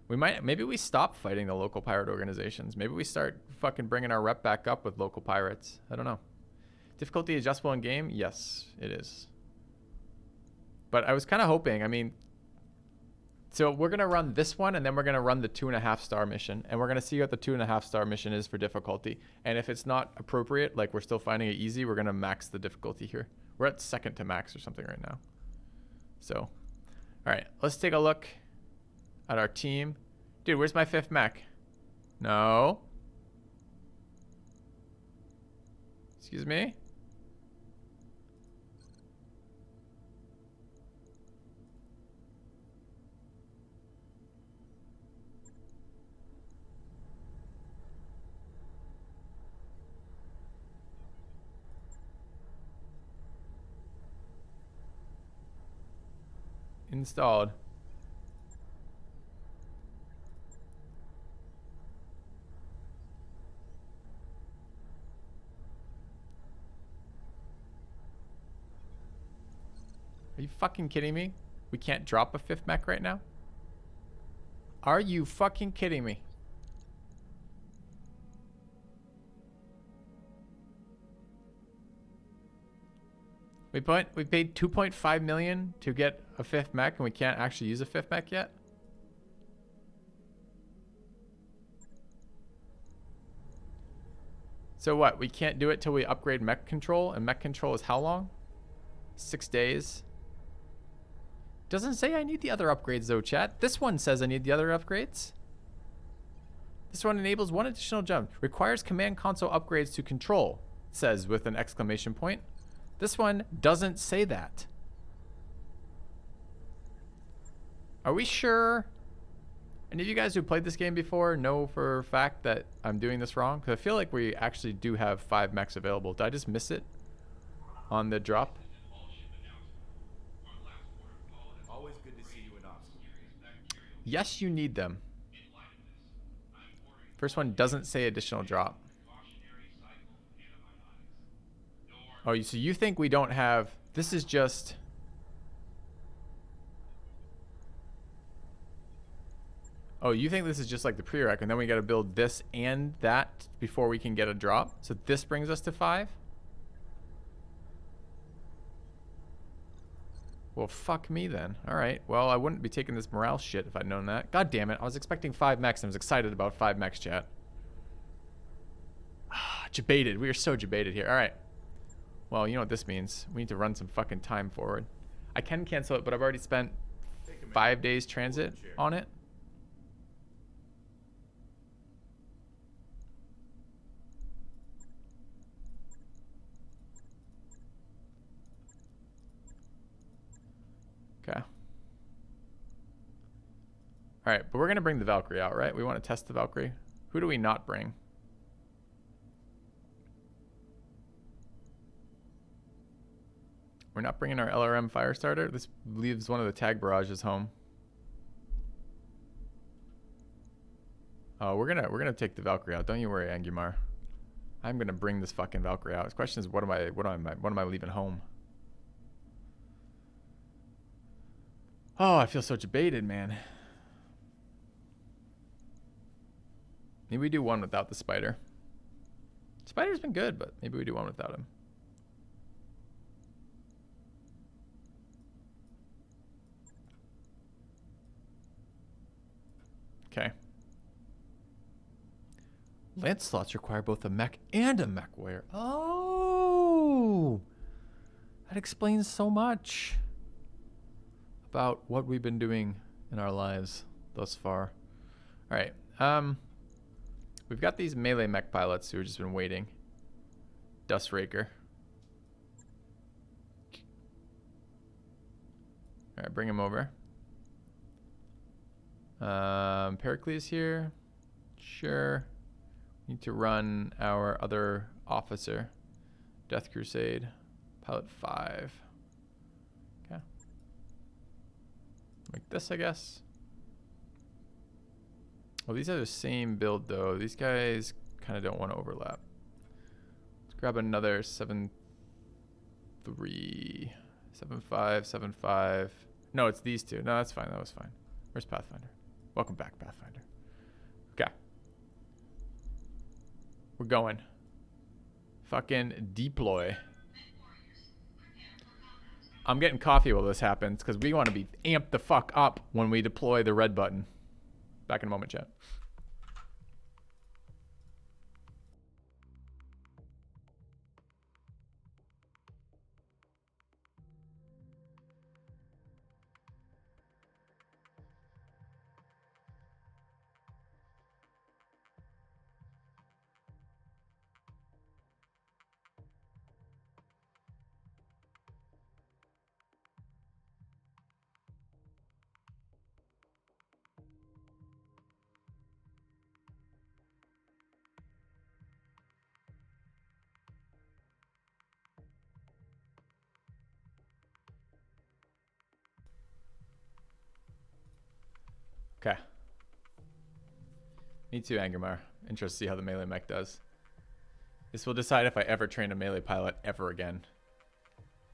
maybe we stop fighting the local pirate organizations. Maybe we start fucking bringing our rep back up with local pirates. I don't know. Difficulty adjustable in game? Yes, it is. But I was kind of hoping. I mean, so we're gonna run this one, and then we're gonna run the 2.5-star mission, and we're gonna see what the 2.5-star mission is for difficulty. And if it's not appropriate, like we're still finding it easy, we're gonna max the difficulty here. We're at 2nd to max or something right now. So, all right, let's take a look at our team. Dude, where's my 5th mech? No. Excuse me? Installed. Are you fucking kidding me? We can't drop a 5th mech right now? Are you fucking kidding me? We paid 2.5 million to get a 5th mech, and we can't actually use a 5th mech yet? So what? We can't do it till we upgrade mech control, and mech control is how long? 6 days. Doesn't say I need the other upgrades though, chat. This one says I need the other upgrades. This one enables 1 additional jump. Requires command console upgrades to control. It says with an exclamation point. This one doesn't say that. Are we sure? Any of you guys who played this game before know for a fact that I'm doing this wrong? Because I feel like we actually do have 5 mechs available. Did I just miss it on the drop? Always good to see you in Austin. Yes, you need them. First one doesn't say additional drop. Oh, so you think we don't have... This is just... Oh, you think this is just like the prereq, and then we got to build this and that before we can get a drop? So this brings us to 5? Well, fuck me then. All right. Well, I wouldn't be taking this morale shit if I'd known that. God damn it. I was expecting 5 mechs and I was excited about 5 mechs, chat. Jebaited. We are so jebaited here. All right. Well, you know what this means. We need to run some fucking time forward. I can cancel it, but I've already spent 5 days transit on it. Okay. All right, but we're going to bring the Valkyrie out, right? We want to test the Valkyrie. Who do we not bring? We're not bringing our LRM Firestarter. This leaves one of the tag barrages home. Oh, we're gonna take the Valkyrie out. Don't you worry, Angumar. I'm gonna bring this fucking Valkyrie out. The question is, what am I leaving home? Oh, I feel so debated, man. Maybe we do one without the spider. Spider's been good, but maybe we do one without him. Okay. Lance slots require both a mech and a mech warrior. Oh! That explains so much about what we've been doing in our lives thus far. All right. We've got these melee mech pilots who have just been waiting. Dust Raker. All right, bring him over. Pericles here. Sure. Need to run our other officer. Death Crusade. Pilot 5. Okay. Like this, I guess. Well, these are the same build, though. These guys kind of don't want to overlap. Let's grab another 7-3. 7-5, 7-5. No, it's these two. No, that's fine. That was fine. Where's Pathfinder? Welcome back, Pathfinder. Okay. We're going. Fucking deploy. I'm getting coffee while this happens because we want to be amped the fuck up when we deploy the red button. Back in a moment, chat. Okay. Me too, Angramar. Interested to see how the melee mech does. This will decide if I ever train a melee pilot ever again.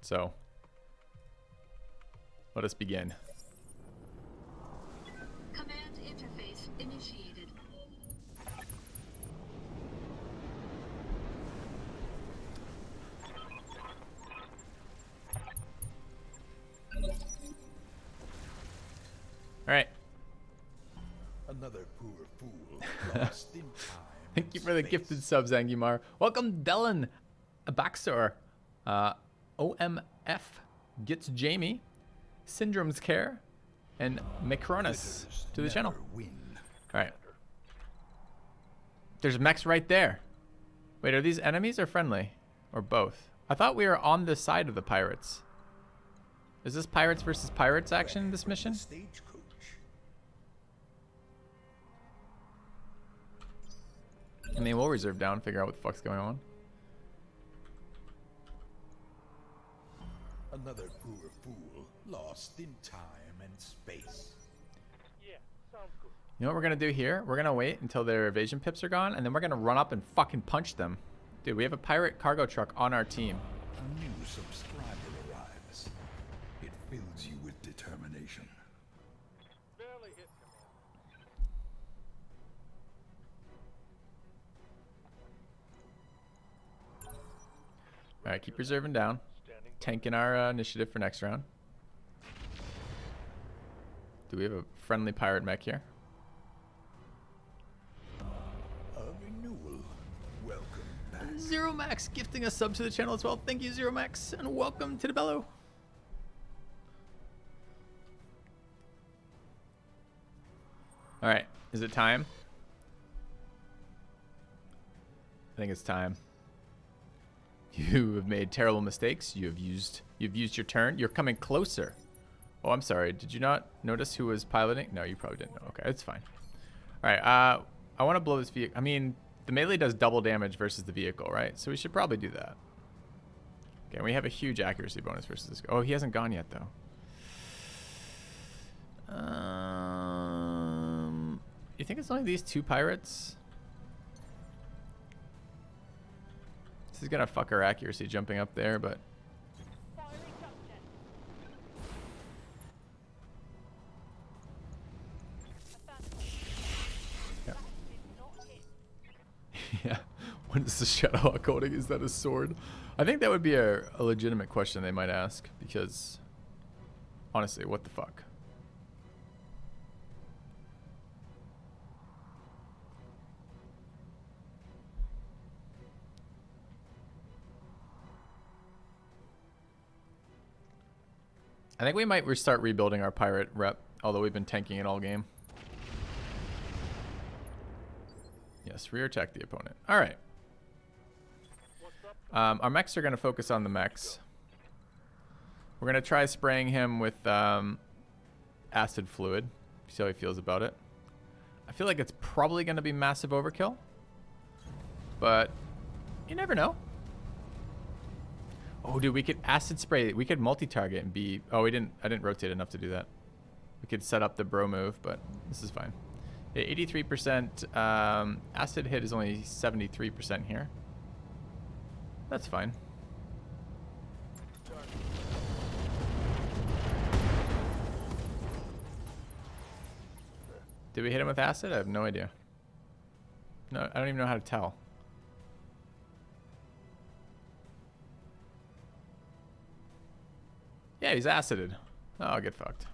So, let us begin. Command interface initiated. All right. Another poor fool lost in time. Thank you for the gifted subs, Angumar. Welcome, Dylan, Abaxor, OMF, Gets Jamie, Syndrome's Care, and Macronus to the channel. Win. All right. There's mechs right there. Wait, are these enemies or friendly? Or both? I thought we were on the side of the pirates. Is this pirates versus pirates action, this mission? Stagecoach. I mean, we'll reserve down, figure out what the fuck's going on. Another poor fool lost in time and space. Yeah, sounds good. You know what we're gonna do here? We're gonna wait until their evasion pips are gone, and then we're gonna run up and fucking punch them. Dude, we have a pirate cargo truck on our team. A new subscriber arrives. It fills you with determination. Barely hit, Commander. All right, keep reserving down. Standing. Tanking our initiative for next round. Do we have a friendly pirate mech here? A renewal. Welcome Zero Max gifting a sub to the channel as well. Thank you, Zero Max, and welcome to the Bellow. All right, is it time? I think it's time. You have made terrible mistakes. You've used your turn. You're coming closer. Oh, I'm sorry. Did you not notice who was piloting? No, you probably didn't know. Okay, it's fine. All right, I want to blow this vehicle. I mean, the melee does double damage versus the vehicle, right? So we should probably do that. Okay, we have a huge accuracy bonus versus this. Oh, he hasn't gone yet, though. You think it's only these two pirates? This is gonna fuck our accuracy jumping up there, but yeah. Yeah. What is the Shadowhawk holding? Is that a sword? I think that would be a legitimate question they might ask, because honestly, what the fuck? I think we might restart rebuilding our pirate rep, although we've been tanking it all game. Yes, rear attack the opponent. All right. Our mechs are going to focus on the mechs. We're going to try spraying him with acid fluid. See how he feels about it. I feel like it's probably going to be massive overkill, but you never know. Oh, dude, we could acid spray. We could multi-target and be... Oh, I didn't rotate enough to do that. We could set up the bro move, but this is fine. Yeah, 83%. Acid hit is only 73% here. That's fine. Did we hit him with acid? I have no idea. No, I don't even know how to tell. Yeah, he's acided. Oh, I'll get fucked.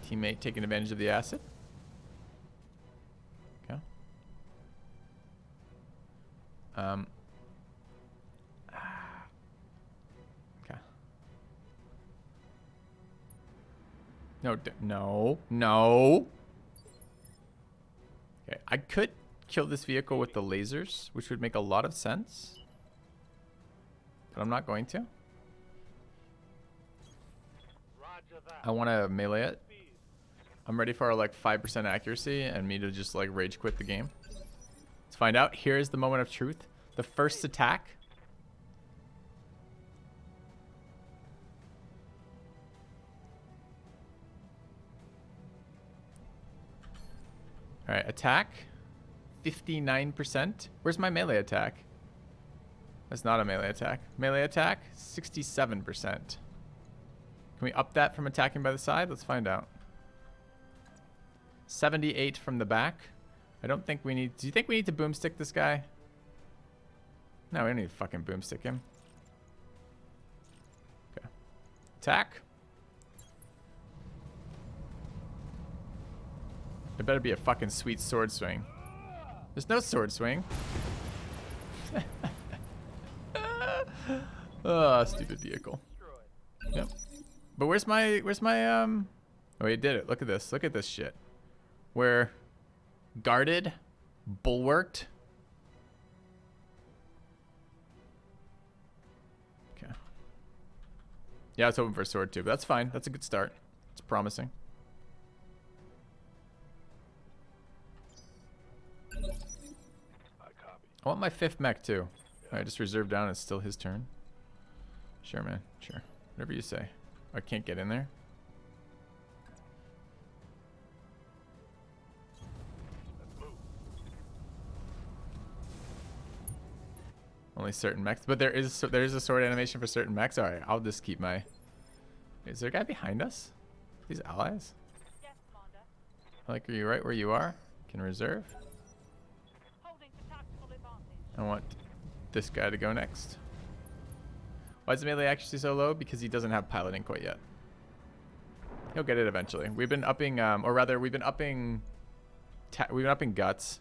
Teammate taking advantage of the acid. Okay. Okay. No. Okay, I could kill this vehicle with the lasers, which would make a lot of sense, but I'm not going to. I want to melee it. I'm ready for like 5% accuracy and me to just like rage quit the game. Let's find out. Here's the moment of truth. The first attack. All right, attack. 59%. Where's my melee attack? That's not a melee attack. Melee attack, 67%. Can we up that from attacking by the side? Let's find out. 78 from the back. I don't think we need... Do you think we need to boomstick this guy? No, we don't need to fucking boomstick him. Okay. Attack. It better be a fucking sweet sword swing. There's no sword swing. Oh, stupid vehicle. Yep. But where's my oh, he did it. Look at this. Look at this shit. We're guarded, bulwarked. Okay. Yeah, I was hoping for a sword too, but that's fine. That's a good start. It's promising. I want my 5th mech too. Alright, just reserve down. It's still his turn. Sure, man. Sure. Whatever you say. I can't get in there. Only certain mechs, but there is a sword animation for certain mechs. All right, I'll just keep my. Is there a guy behind us? These allies? Yes, Commander. Like, are you right where you are? Can reserve. Holding for tactical advantage. I want this guy to go next. Why is the melee accuracy so low? Because he doesn't have piloting quite yet. He'll get it eventually. We've been upping, or rather, we've been upping we've been up in guts.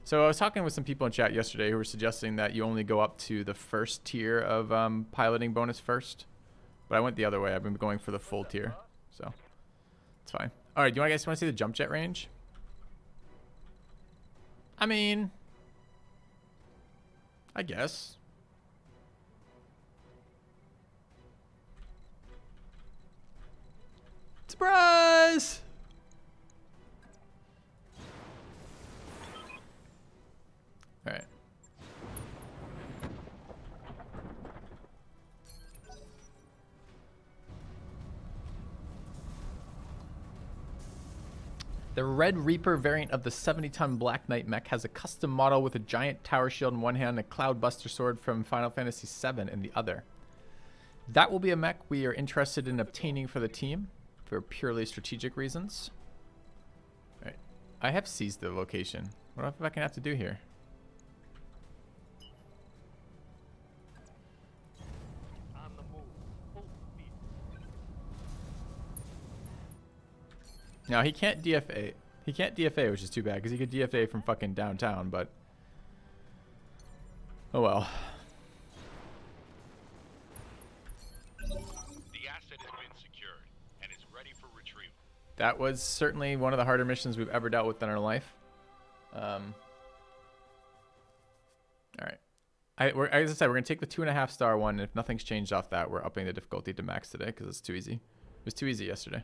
So I was talking with some people in chat yesterday who were suggesting that you only go up to the first tier of piloting bonus first. But I went the other way. I've been going for the full tier. So it's fine. All right, do you guys want to see the jump jet range? I mean, I guess. Surprise! All right. The Red Reaper variant of the 70-ton Black Knight mech has a custom model with a giant tower shield in one hand and a Cloudbuster sword from Final Fantasy VII in the other. That will be a mech we are interested in obtaining for the team for purely strategic reasons. All right. I have seized the location. What if I can have to do here? On the move. Full speed. Now he can't DFA. He can't DFA, which is too bad because he could DFA from fucking downtown, but oh well. The asset has been secured and is ready for retrieval. That was certainly one of the harder missions we've ever dealt with in our life. All right. As I said, we're gonna take the 2.5-star one. And if nothing's changed off that, we're upping the difficulty to max today because it's too easy. It was too easy yesterday.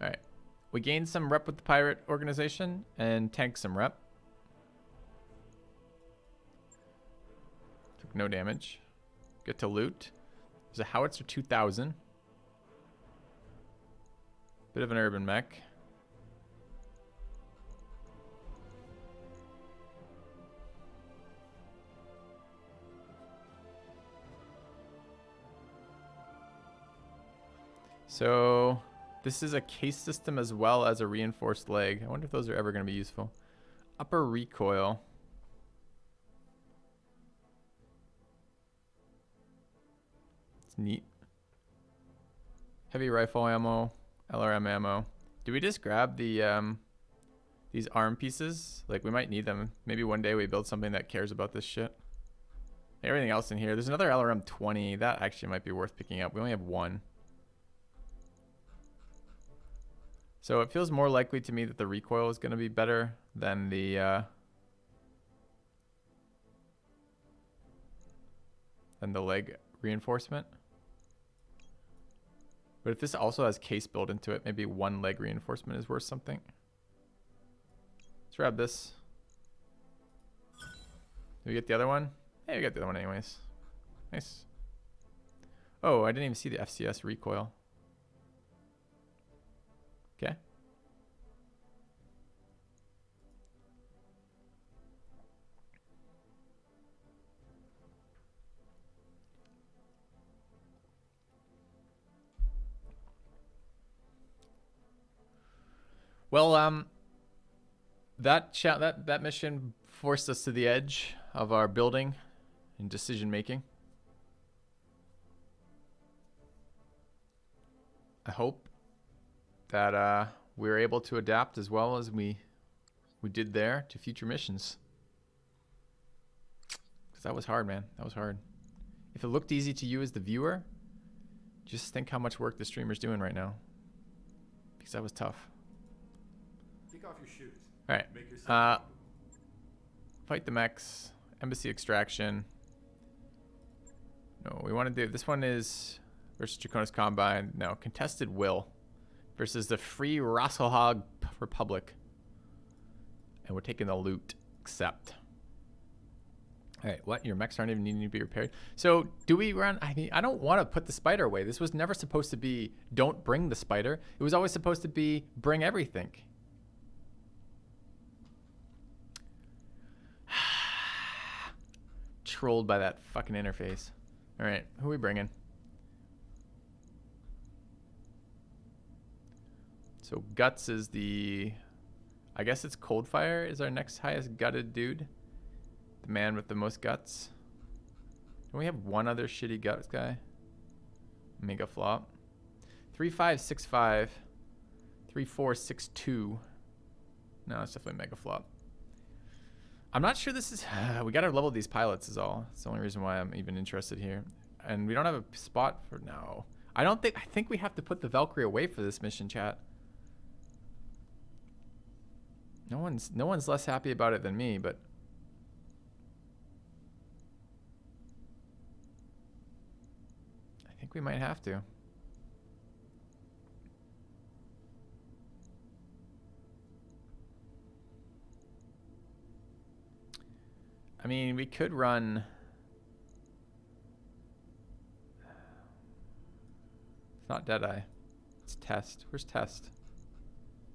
All right. We gained some rep with the pirate organization and tanked some rep. Took no damage. Get to loot. There's a howitzer 2000. Bit of an urban mech. So this is a case system as well as a reinforced leg. I wonder if those are ever going to be useful. Upper recoil. It's neat. Heavy rifle ammo, LRM ammo. Do we just grab the these arm pieces? Like, we might need them. Maybe one day we build something that cares about this shit. Everything else in here. There's another LRM 20. That actually might be worth picking up. We only have one. So it feels more likely to me that the recoil is going to be better than the leg reinforcement. But if this also has case built into it, maybe one leg reinforcement is worth something. Let's grab this. Did we get the other one? Hey, we got the other one anyways. Nice. Oh, I didn't even see the FCS recoil. Okay. Well, that mission forced us to the edge of our building and decision making. I hope that we were able to adapt as well as we did there to future missions. Because that was hard, man. That was hard. If it looked easy to you as the viewer, just think how much work the streamer's doing right now. Because that was tough. Take off your shoes. All right. Make yourself Fight the mechs. Embassy extraction. No, we want to do... This one is versus Draconis Combine. No, Contested Will versus the Free Rasselhog Republic. And we're taking the loot. Accept. All right, what? Your mechs aren't even needing to be repaired. So do we run... I mean, I don't want to put the spider away. This was never supposed to be don't bring the spider. It was always supposed to be bring everything. Trolled by that fucking interface. All right, who are we bringing? So Guts is the... I guess it's Coldfire is our next highest gutted dude. The man with the most guts. Don't we have one other shitty guts guy? Mega flop. 3565. 3462. No, it's definitely mega flop. I'm not sure this is... we gotta level these pilots is all. It's the only reason why I'm even interested here. And we don't have a spot for now. I think we have to put the Valkyrie away for this mission, chat. No one's less happy about it than me, but... I think we might have to. I mean, we could run... It's not Deadeye. It's Test. Where's Test?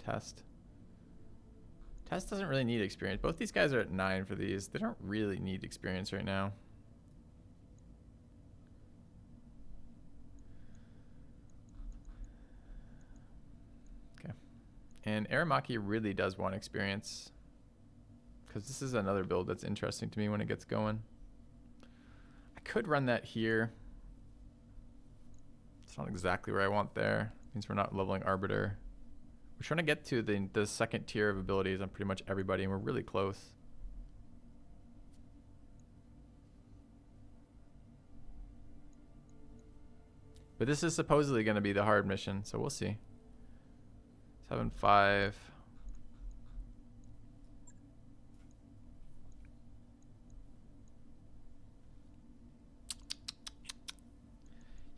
Test. Test doesn't really need experience. Both these guys are at 9 for these. They don't really need experience right now. Okay. And Aramaki really does want experience. Because this is another build that's interesting to me when it gets going. I could run that here. It's not exactly where I want there. Means we're not leveling Arbiter. We're trying to get to the second tier of abilities on pretty much everybody, and we're really close. But this is supposedly going to be the hard mission, so we'll see. 7-5.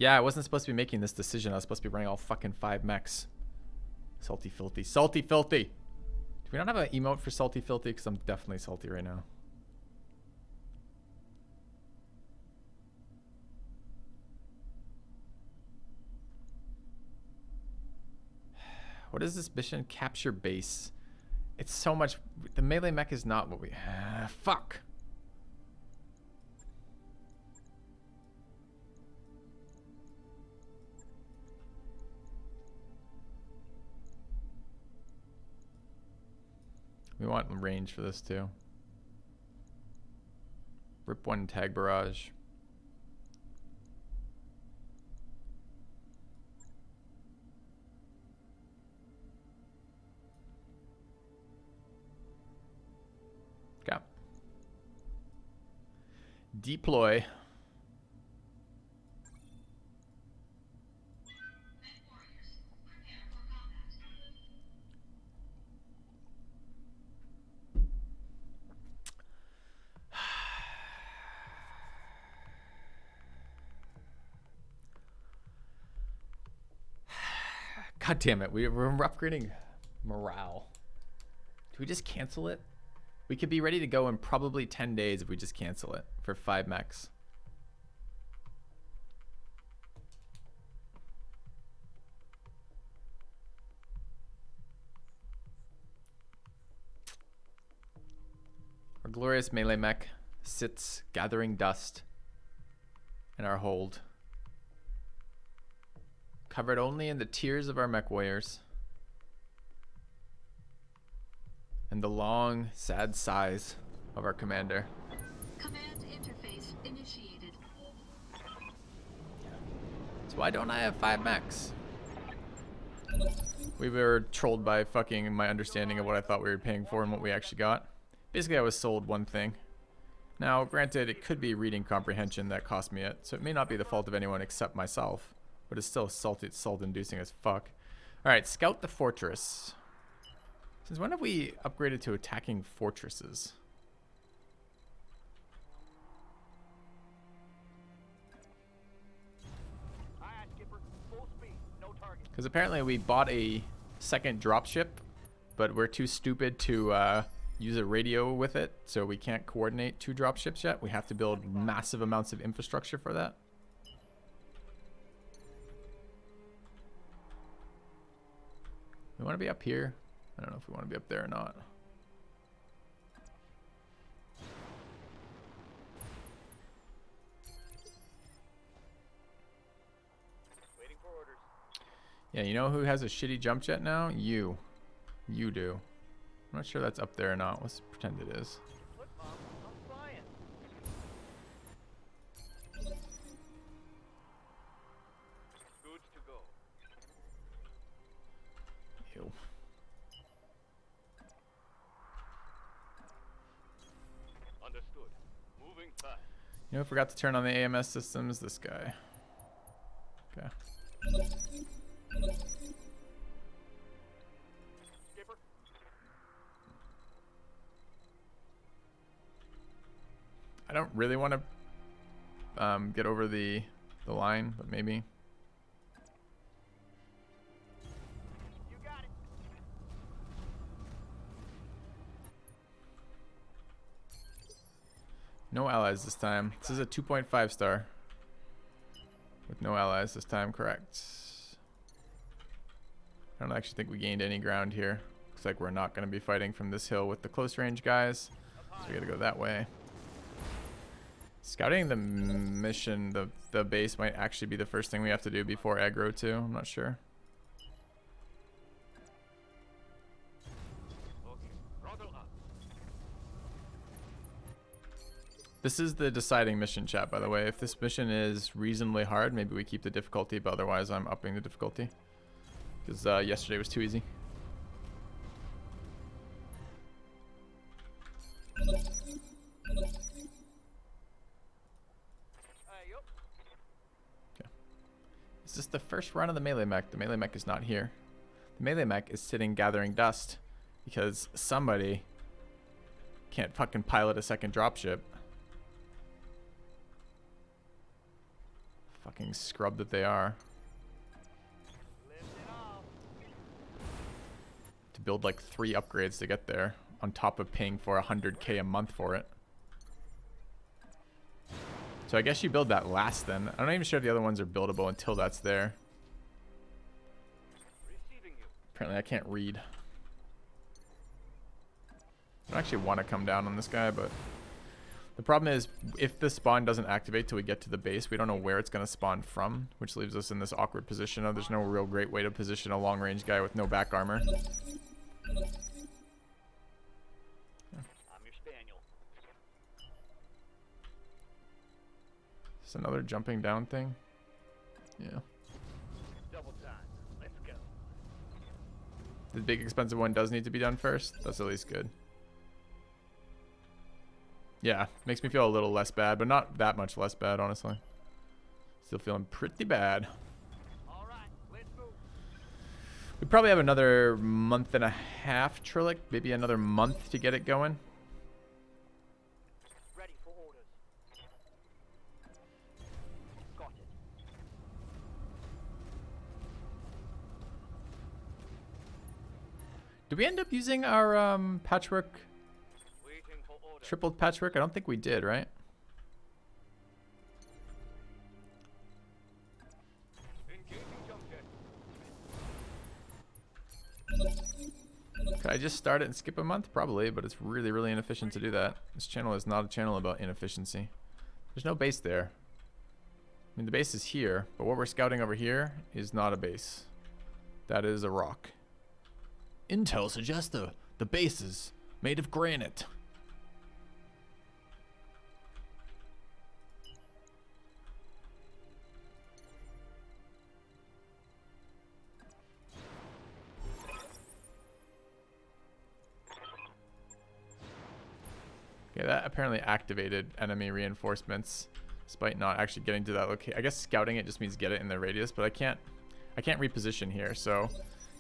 Yeah, I wasn't supposed to be making this decision. I was supposed to be running all fucking 5 mechs. Salty filthy. Salty filthy! Do we not have an emote for salty filthy? Because I'm definitely salty right now. What is this mission? Capture base. It's so much... The melee mech is not what we... fuck! We want range for this too. Rip 1 tag barrage. Okay. Deploy. God damn it, we're upgrading morale. Do we just cancel it? We could be ready to go in probably 10 days if we just cancel it for 5 mechs. Our glorious melee mech sits gathering dust in our hold. Covered only in the tears of our mech warriors. And the long, sad sighs of our commander. Command interface initiated. So why don't I have 5 mechs? We were trolled by fucking my understanding of what I thought we were paying for and what we actually got. Basically, I was sold one thing. Now, granted, it could be reading comprehension that cost me it, so it may not be the fault of anyone except myself. But it's still salt-inducing as fuck. Alright, scout the fortress. Since when have we upgraded to attacking fortresses? Aye, aye, Skipper. Full speed. No target. Because apparently we bought a second dropship, but we're too stupid to use a radio with it, so we can't coordinate 2 dropships yet. We have to build massive amounts of infrastructure for that. We want to be up here. I don't know if we want to be up there or not. Waiting for orders. Yeah, you know who has a shitty jump jet now? You. You do. I'm not sure that's up there or not. Let's pretend it is. Look, Mom, I'm flying. Goods to go. Ew. You know, I forgot to turn on the AMS systems. This guy. Okay. Skipper. I don't really want to get over the line, but maybe. You got it. No allies this time. This is a 2.5 star. With no allies this time, correct. I don't actually think we gained any ground here. Looks like we're not going to be fighting from this hill with the close range guys. So we got to go that way. Scouting the mission, the base might actually be the first thing we have to do before aggro too. I'm not sure. Okay. Throttle up. This is the deciding mission, chat, by the way. If this mission is reasonably hard, maybe we keep the difficulty, but otherwise I'm upping the difficulty. Because yesterday was too easy. Yup. Okay. Is this the first run of the melee mech? The melee mech is not here. The melee mech is sitting gathering dust because somebody can't fucking pilot a second dropship. Fucking scrub that they are. Lift it off. To build like 3 upgrades to get there, on top of paying for 100k a month for it. So I guess you build that last then. I'm not even sure if the other ones are buildable until that's there. Receiving you. Apparently I can't read. I don't actually want to come down on this guy, but the problem is if the spawn doesn't activate till we get to the base, we don't know where it's going to spawn from, which leaves us in this awkward position of there's no real great way to position a long range guy with no back armor. I'm your spaniel. Is this another jumping down thing? Yeah. Double time. Let's go. The big expensive one does need to be done first. That's at least good. Yeah, makes me feel a little less bad, but not that much less bad, honestly. Still feeling pretty bad. All right. Let's move. We probably have another month and a half, Trillic. Maybe another month to get it going. Ready for orders. Got it. Did we end up using our patchwork, Waiting for orders. tripled patchwork? I don't think we did, right? Engaging jump jet. Could I just start it and skip a month? Probably, but it's really, really inefficient to do that. This channel is not a channel about inefficiency. There's no base there. I mean, the base is here, but what we're scouting over here is not a base. That is a rock. Intel suggests the base is made of granite. Okay, that apparently activated enemy reinforcements, despite not actually getting to that location. I guess scouting it just means get it in the radius, but I can't reposition here, so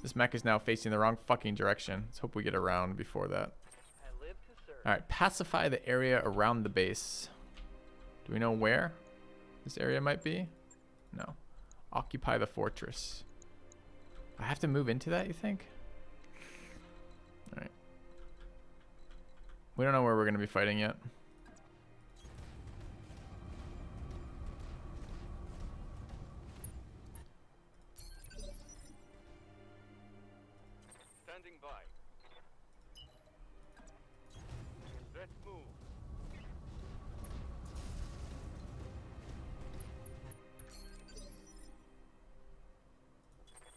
this mech is now facing the wrong fucking direction. Let's hope we get around before that. I live to serve. Alright, pacify the area around the base. Do we know where this area might be? No. Occupy the fortress. I have to move into that, you think? Alright. We don't know where we're going to be fighting yet. Standing by. Let's move.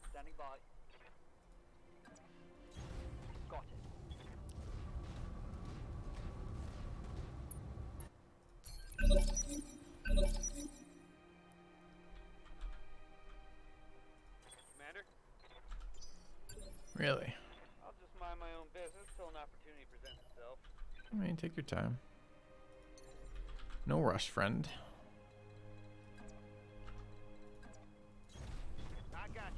Standing by. Got it. Commander, Really? I'll just mind my own business till an opportunity presents itself. I mean, take your time. No rush, friend. I got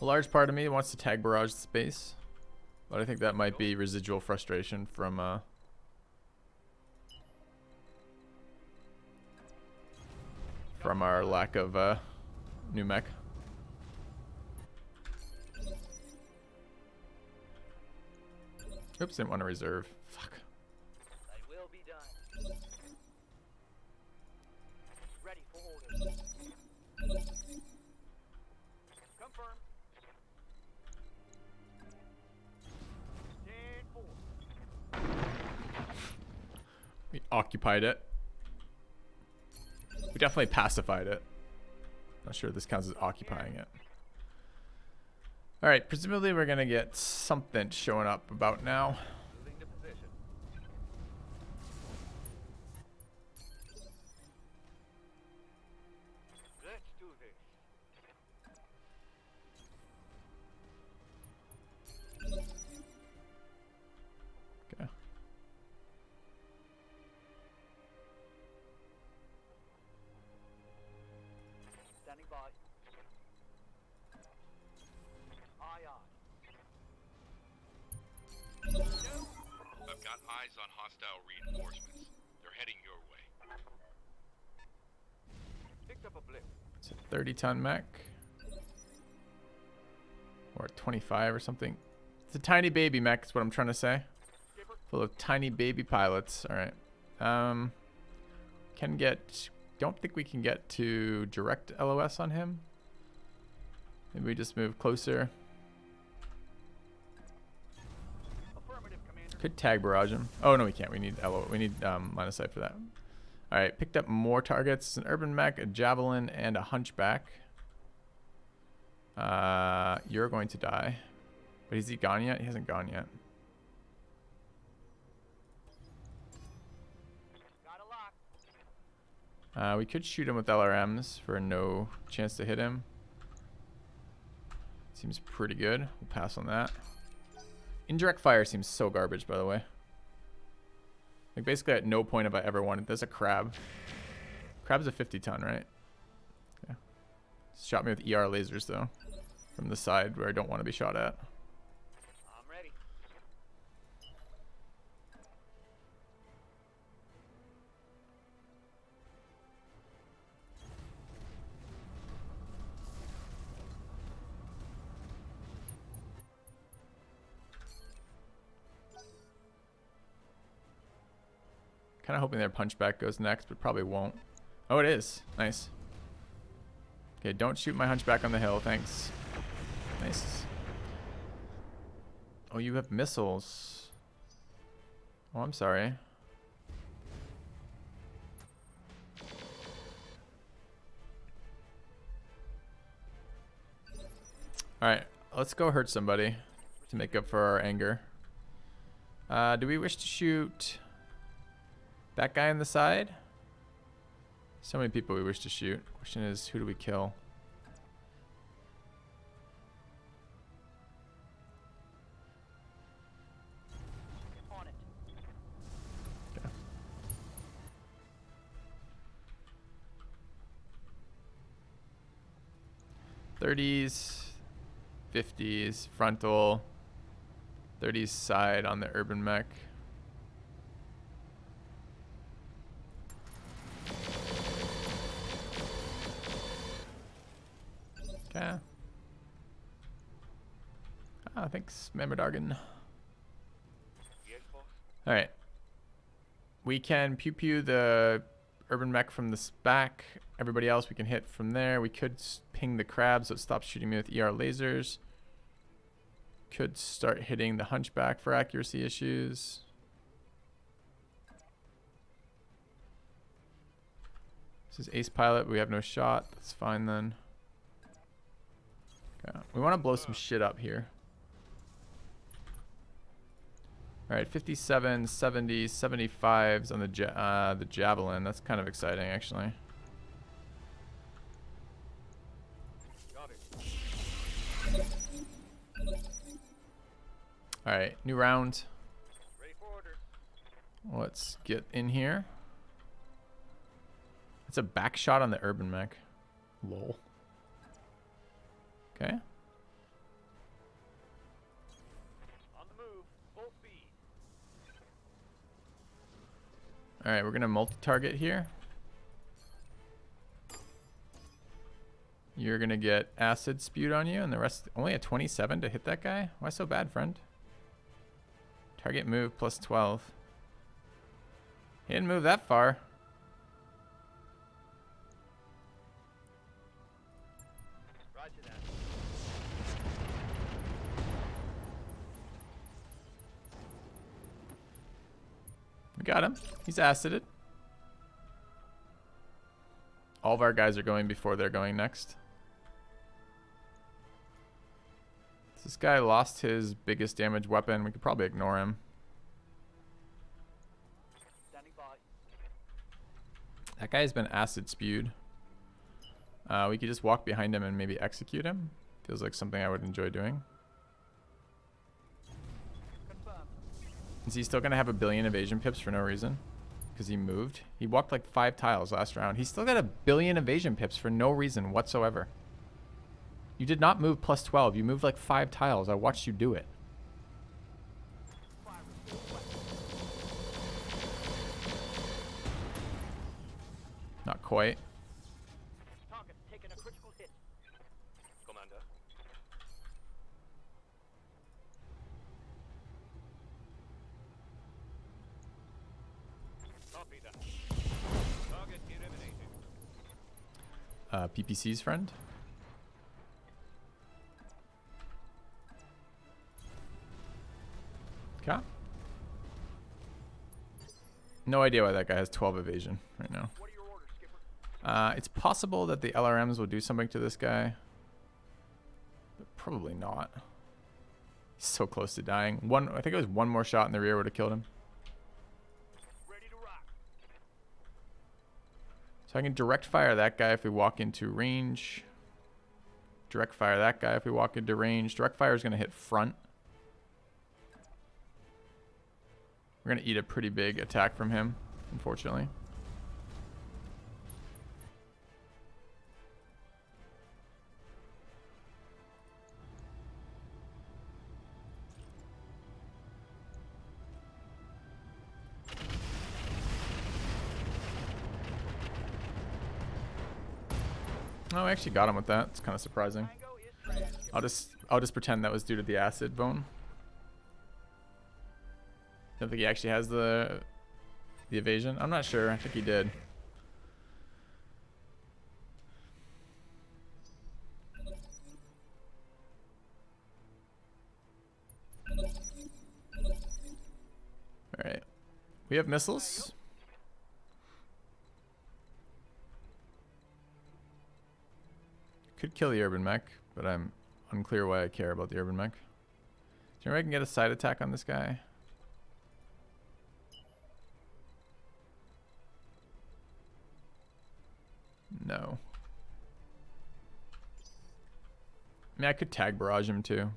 you. A large part of me wants to tag barrage the space, but I think that might be residual frustration from our lack of new mech. Oops, didn't want to reserve. Fuck. They will be done. Ready for orders. Confirm. 10-4. We occupied it. We definitely pacified it. Not sure if this counts as occupying it. Alright, presumably we're gonna get something showing up about now. Moving to position. Let's do this. Okay. Standing by. Aye, aye. I've got eyes on hostile reinforcements. They're heading your way. Picked up a blip. It's a 30-ton mech. Or a 25 or something. It's a tiny baby mech is what I'm trying to say. Skipper. Full of tiny baby pilots. Alright. Can get... Don't think we can get to direct LOS on him. Maybe we just move closer. Affirmative, Commander. Could tag barrage him. Oh no, we can't. We need line of sight for that. All right, picked up more targets. An urban mech, a javelin, and a hunchback. You're going to die. But is he gone yet? He hasn't gone yet. Got a lock. We could shoot him with LRMs for no chance to hit him. Seems pretty good. We'll pass on that. Indirect fire seems so garbage, by the way. Like, basically at no point have I ever wanted... There's a crab. Crab's a 50-ton, right? Yeah. Shot me with ER lasers, though. From the side where I don't want to be shot at. I'm ready. Kind of hoping their punchback goes next, but probably won't. Oh, it is. Nice. Okay, don't shoot my hunchback on the hill. Thanks. Nice. Oh, you have missiles. Oh, I'm sorry. Alright, let's go hurt somebody to make up for our anger. Do we wish to shoot that guy on the side? So many people we wish to shoot. Question is, who do we kill? On it. Okay. '30s, 50s, frontal, 30s side on the urban mech. Okay. Ah, thanks, Mamadorgan. Yes, boss. Alright. We can pew-pew the urban mech from the back. Everybody else we can hit from there. We could ping the crab so it stops shooting me with ER lasers. Could start hitting the hunchback for accuracy issues. This is ace pilot. We have no shot. That's fine then. Okay. We want to blow some shit up here. Alright, 57, 70, 75s on the javelin. That's kind of exciting, actually. Got it. Alright, new round. Let's get in here. It's a back shot on the urban mech. Lol. Okay. On the move. Full speed. Alright, we're gonna multi-target here. You're gonna get acid spewed on you, and the rest only a 27 to hit that guy? Why so bad, friend? Target move plus 12. He didn't move that far. Roger that. We got him. He's acided. All of our guys are going before they're going next. This guy lost his biggest damage weapon. We could probably ignore him. Standing by. That guy's been acid spewed. We could just walk behind him and maybe execute him. Feels like something I would enjoy doing. Confirmed. Is he still going to have a billion evasion pips for no reason? Because he moved? He walked like 5 tiles last round. He's still got a billion evasion pips for no reason whatsoever. You did not move plus 12. You moved like 5 tiles. I watched you do it. Not quite. Target taking a critical hit. Commander. Copy that. Target eliminated. PPC's friend. Okay. No idea why that guy has 12 evasion right now. What are your orders, Skipper? It's possible that the LRMs will do something to this guy. But probably not. He's so close to dying. I think it was one more shot in the rear would have killed him. Ready to rock. So I can direct fire that guy if we walk into range. Direct fire that guy if we walk into range. Direct fire is going to hit front. We're going to eat a pretty big attack from him, unfortunately. Oh, I actually got him with that. It's kind of surprising. Tango is trash. I'll just pretend that was due to the acid bone. Don't think he actually has the evasion. I'm not sure. I think he did. All right. We have missiles. Could kill the urban mech, but I'm unclear why I care about the urban mech. Do you think I can get a side attack on this guy? No. I mean, I could tag barrage him too.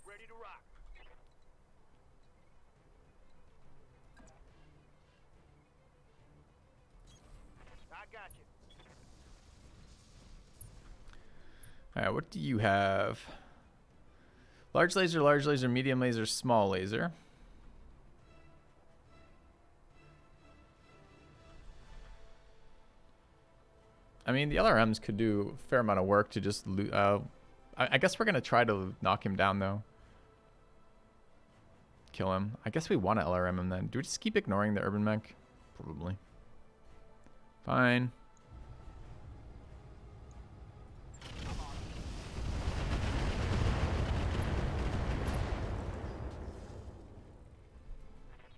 Ready to rock. I got you. Alright, what do you have? Large laser, medium laser, small laser. I mean, the LRMs could do a fair amount of work to just loot. I guess we're going to try to knock him down, though. Kill him. I guess we want to LRM him then. Do we just keep ignoring the urban mech? Probably. Fine.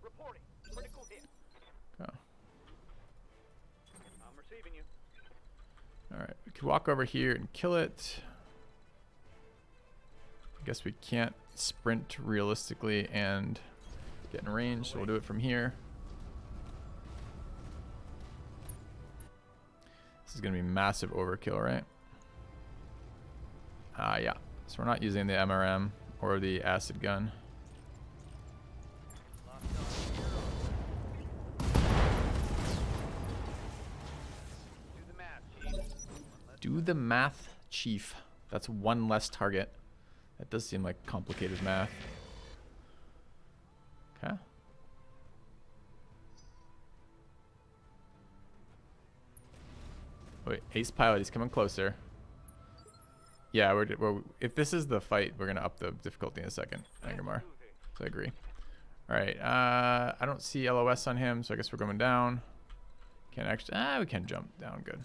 Reporting. Critical hit. Go. I'm receiving you. Alright, we could walk over here and kill it. I guess we can't sprint realistically and get in range, so we'll do it from here. This is going to be massive overkill, right? Yeah. So we're not using the MRM or the acid gun. Do the math, chief. That's one less target. That does seem like complicated math. Okay. Wait, ace pilot, he's coming closer. Yeah, if this is the fight, we're gonna up the difficulty in a second, Angermar. So I agree. All right, I don't see LOS on him, so I guess we're going down. Can't actually, we can jump down, good.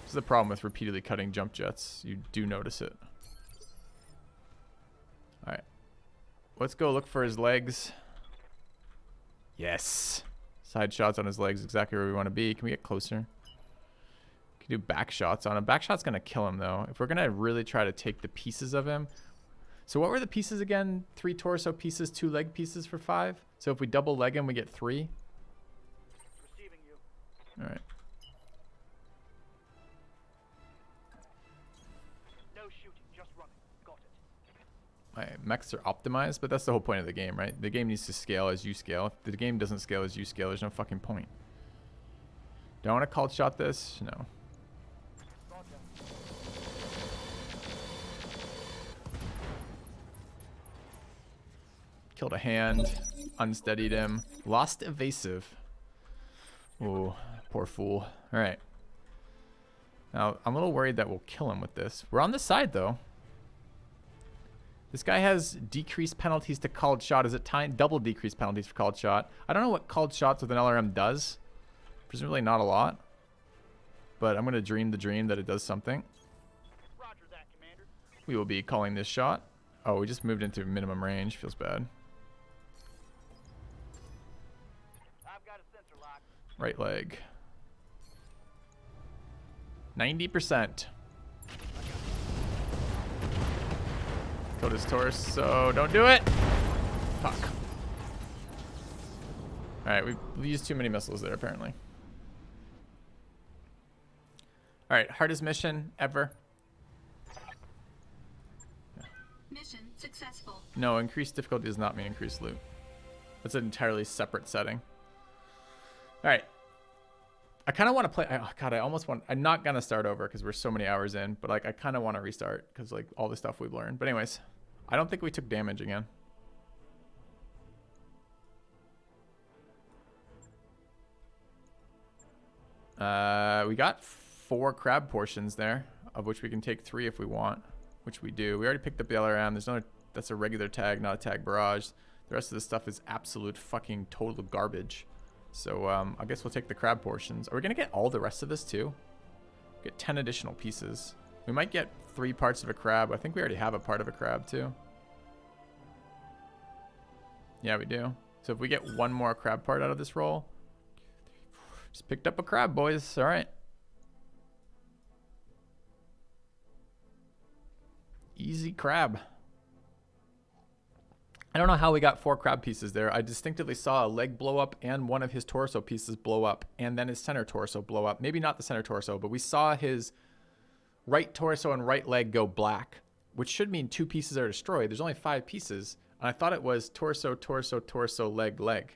This is the problem with repeatedly cutting jump jets. You do notice it. All right, let's go look for his legs. Yes. Side shots on his legs, exactly where we want to be. Can we get closer? Can do back shots on him. Back shot's gonna kill him though. If we're gonna really try to take the pieces of him. So what were the pieces again? 3 torso pieces, 2 leg pieces for 5. So if we double leg him, we get 3. Receiving you. All right. No shooting, just running. Got it. My mechs are optimized, but that's the whole point of the game, right? The game needs to scale as you scale. If the game doesn't scale as you scale, there's no fucking point. Do I want to call shot this? No. Roger. Killed a hand, unsteadied him, lost evasive. Ooh, poor fool. All right. Now, I'm a little worried that we'll kill him with this. We're on the side, though. This guy has decreased penalties to called shot. Is it double decreased penalties for called shot? I don't know what called shots with an LRM does. Presumably not a lot. But I'm going to dream the dream that it does something. Roger that, Commander. We will be calling this shot. Oh, we just moved into minimum range. Feels bad. I've got a sensor lock. Right leg. 90%. Killed his torso. Don't do it. Fuck. Alright, we've used too many missiles there, apparently. Alright, hardest mission ever. Mission successful. No, increased difficulty does not mean increased loot. That's an entirely separate setting. Alright. I kind of want to play. Oh, God, I almost want. I'm not going to start over because we're so many hours in, but like I kind of want to restart because like all the stuff we've learned. But anyways, I don't think we took damage again. We got 4 crab portions there, of which we can take 3 if we want, which we do. We already picked up the LRM. There's another. That's a regular tag, not a tag barrage. The rest of this stuff is absolute fucking total garbage. So I guess we'll take the crab portions. Are we gonna get all the rest of this too? Get 10 additional pieces. We might get 3 parts of a crab. I think we already have a part of a crab too. Yeah, we do. So if we get 1 more crab part out of this roll, just picked up a crab, boys. All right. Easy crab. I don't know how we got 4 crab pieces there. I distinctively saw a leg blow up and one of his torso pieces blow up and then his center torso blow up. Maybe not the center torso, but we saw his right torso and right leg go black, which should mean 2 pieces are destroyed. There's only 5 pieces. And I thought it was torso, torso, torso, leg, leg.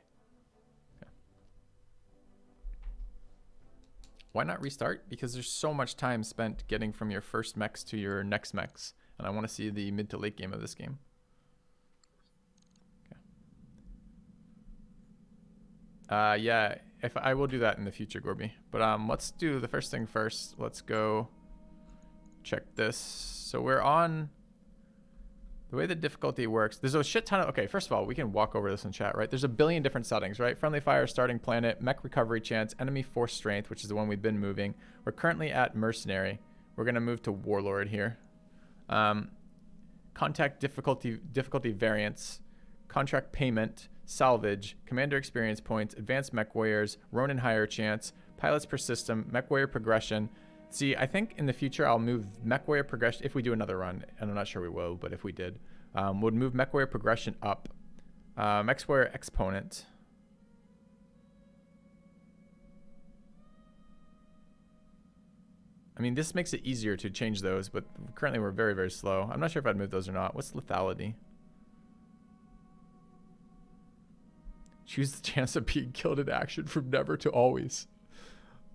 Okay. Why not restart? Because there's so much time spent getting from your first mechs to your next mechs. And I want to see the mid to late game of this game. Yeah, if I will do that in the future, Gorby. But let's do the first thing first. Let's go check this. So we're on the way the difficulty works. There's a shit ton of. Okay, first of all, we can walk over this in chat, right? There's a billion different settings, right? Friendly fire, starting planet, mech recovery chance, enemy force strength, which is the one we've been moving. We're currently at mercenary. We're gonna move to warlord here. Contact difficulty variance, contract payment, salvage, commander experience points, advanced mech warriors, Ronin higher chance, pilots per system, mech warrior progression. See, I think in the future I'll move mech warrior progression if we do another run, and I'm not sure we will, but if we did, would move mech warrior progression up. Mech warrior exponent. I mean, this makes it easier to change those, but currently we're very, very slow. I'm not sure if I'd move those or not. What's lethality? Choose the chance of being killed in action from never to always.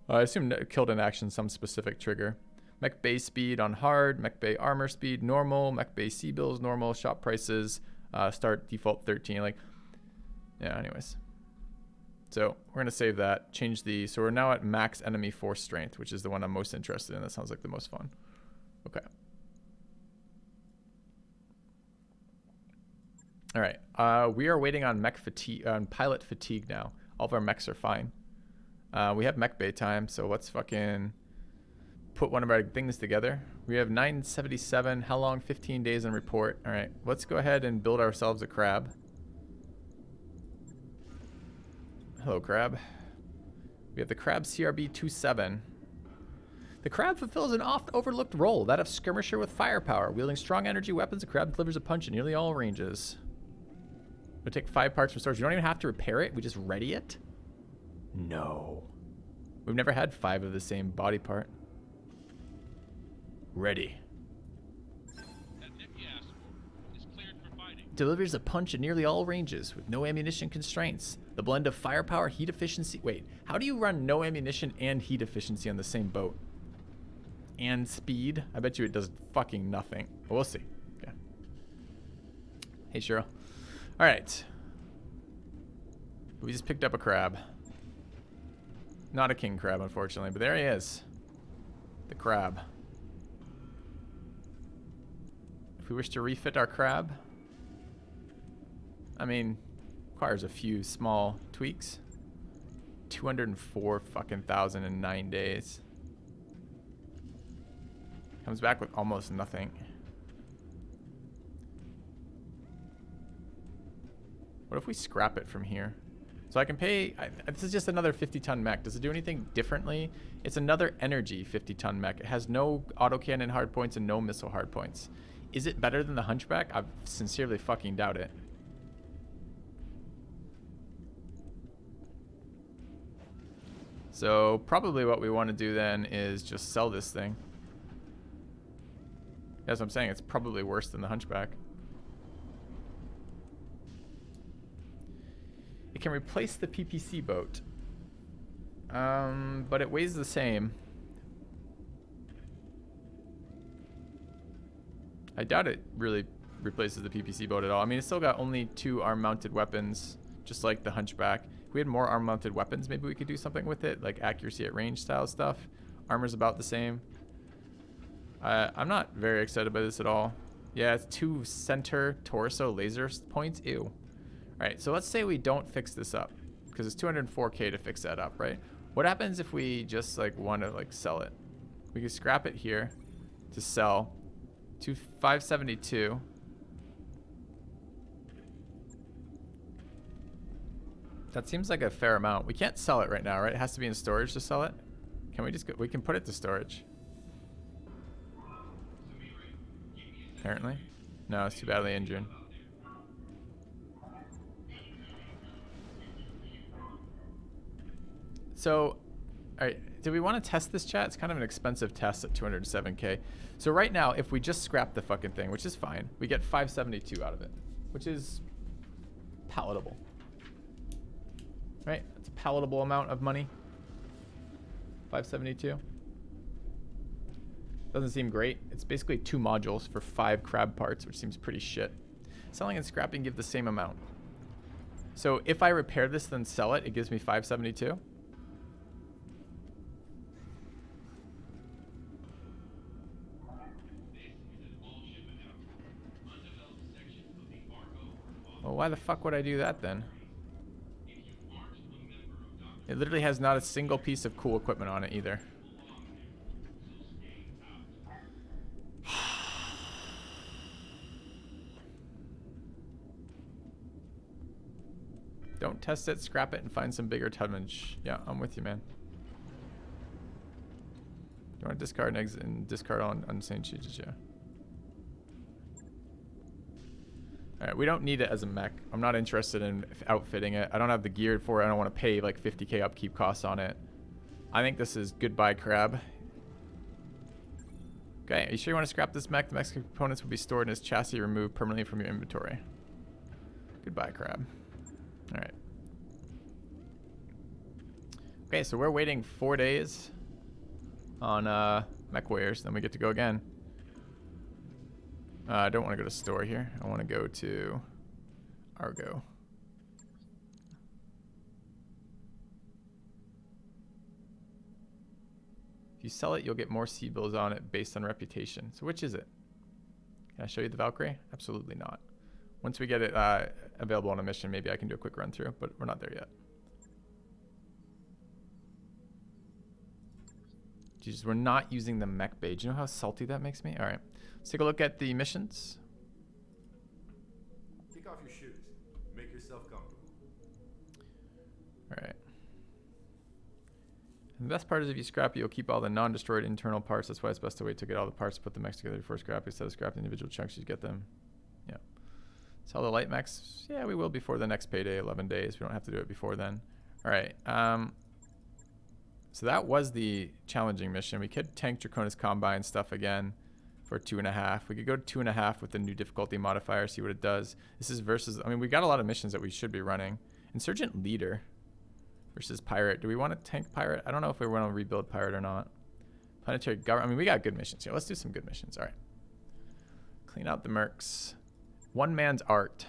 I assume killed in action some specific trigger. Mech bay speed on hard, mech bay armor speed normal, mech bay C bills normal, shop prices, start default 13. Like, yeah, anyways. So we're going to save that, change the, so we're now at max enemy force strength, which is the one I'm most interested in. That sounds like the most fun. Okay. All right. We are waiting on mech fatigue, on pilot fatigue now. All of our mechs are fine. We have mech bay time, so let's fucking put one of our things together. We have 977. How long? 15 days in report. All right. Let's go ahead and build ourselves a crab. Hello, crab. We have the crab CRB 27. The crab fulfills an oft overlooked role, that of skirmisher with firepower. Wielding strong energy weapons, the crab delivers a punch in nearly all ranges. We take 5 parts from storage. We don't even have to repair it. We just ready it? No. We've never had 5 of the same body part. Ready. Delivers a punch in nearly all ranges with no ammunition constraints. The blend of firepower, heat efficiency. Wait, how do you run no ammunition and heat efficiency on the same boat? And speed? I bet you it does fucking nothing. But we'll see. Okay. Hey, Cheryl. All right. We just picked up a crab. Not a king crab, unfortunately, but there he is. The crab. If we wish to refit our crab, I mean, requires a few small tweaks. 204 fucking thousand in 9 days. Comes back with almost nothing. What if we scrap it from here? So I can pay, this is just another 50-ton mech. Does it do anything differently? It's another energy 50-ton mech. It has no autocannon hardpoints and no missile hardpoints. Is it better than the Hunchback? I sincerely fucking doubt it. So probably what we want to do then is just sell this thing. That's what I'm saying. It's probably worse than the Hunchback. It can replace the PPC boat. But it weighs the same. I doubt it really replaces the PPC boat at all. I mean, it's still got only 2 arm-mounted weapons, just like the Hunchback. If we had more arm-mounted weapons, maybe we could do something with it, like accuracy at range style stuff. Armor's about the same. I'm not very excited by this at all. Yeah, it's 2 center torso laser points. Ew. All right, so let's say we don't fix this up, because it's 204K to fix that up, right? What happens if we just like want to like sell it? We can scrap it here to sell to 572. That seems like a fair amount. We can't sell it right now, right? It has to be in storage to sell it. Can we just go? We can put it to storage. Apparently. No, it's too badly injured. So, all right, do we want to test this, chat? It's kind of an expensive test at 207K. So right now, if we just scrap the fucking thing, which is fine, we get 572 out of it, which is palatable. Right? It's a palatable amount of money. 572. Doesn't seem great. It's basically 2 modules for 5 crab parts, which seems pretty shit. Selling and scrapping give the same amount. So if I repair this then sell it, it gives me 572. Well, why the fuck would I do that then? It literally has not a single piece of cool equipment on it either. Don't test it, scrap it, and find some bigger tonnage. Yeah, I'm with you, man. You want to discard and exit and discard on insane cheeses, yeah. Alright, we don't need it as a mech. I'm not interested in outfitting it. I don't have the gear for it. I don't want to pay like 50k upkeep costs on it. I think this is goodbye crab. Okay, are you sure you want to scrap this mech? The mech's components will be stored in its chassis removed permanently from your inventory. Goodbye crab. Alright. Okay, so we're waiting 4 days on Mech Warriors, then we get to go again. I don't want to go to store here. I want to go to Argo. If you sell it, you'll get more C-bills on it based on reputation. So which is it? Can I show you the Valkyrie? Absolutely not. Once we get it available on a mission, maybe I can do a quick run through, but we're not there yet. Jesus, we're not using the mech bay. Do you know how salty that makes me? All right, let's take a look at the missions. Kick off your shoes. Make yourself comfortable. All right. And the best part is if you scrap it, you'll keep all the non-destroyed internal parts. That's why it's best to wait to get all the parts, put the mechs together before scrapping. Instead of scrapping individual chunks, you get them. Yeah. Sell the light mechs. Yeah, we will before the next payday, 11 days. We don't have to do it before then. All right. So that was the challenging mission. We could tank Draconis Combine stuff again for 2.5. We could go to 2.5 with the new difficulty modifier, see what it does. This is versus, I mean, we got a lot of missions that we should be running. Insurgent Leader versus Pirate. Do we want to tank Pirate? I don't know if we want to rebuild Pirate or not. Planetary Government. I mean, we got good missions here. Let's do some good missions. All right. Clean out the mercs. One Man's Art.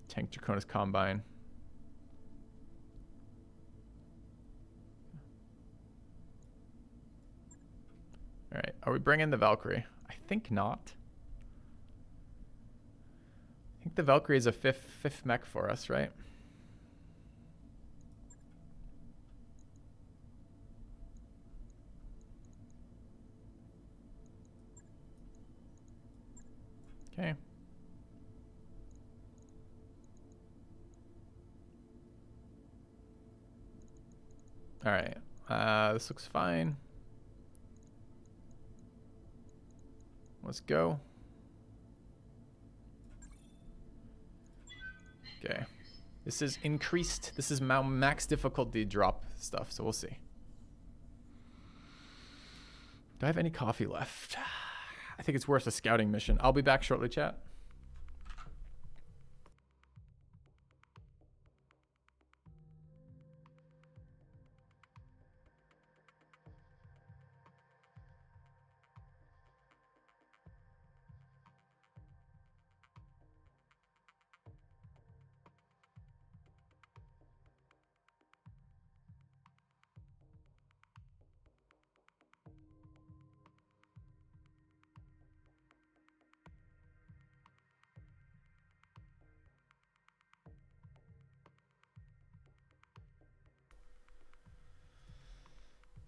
Tank Draconis Combine. All right, are we bringing the Valkyrie? I think not. I think the Valkyrie is a fifth mech for us, right? Okay. All right, this looks fine. Let's go. Okay. This is increased. This is max difficulty drop stuff, so we'll see. Do I have any coffee left? I think it's worth a scouting mission. I'll be back shortly, chat.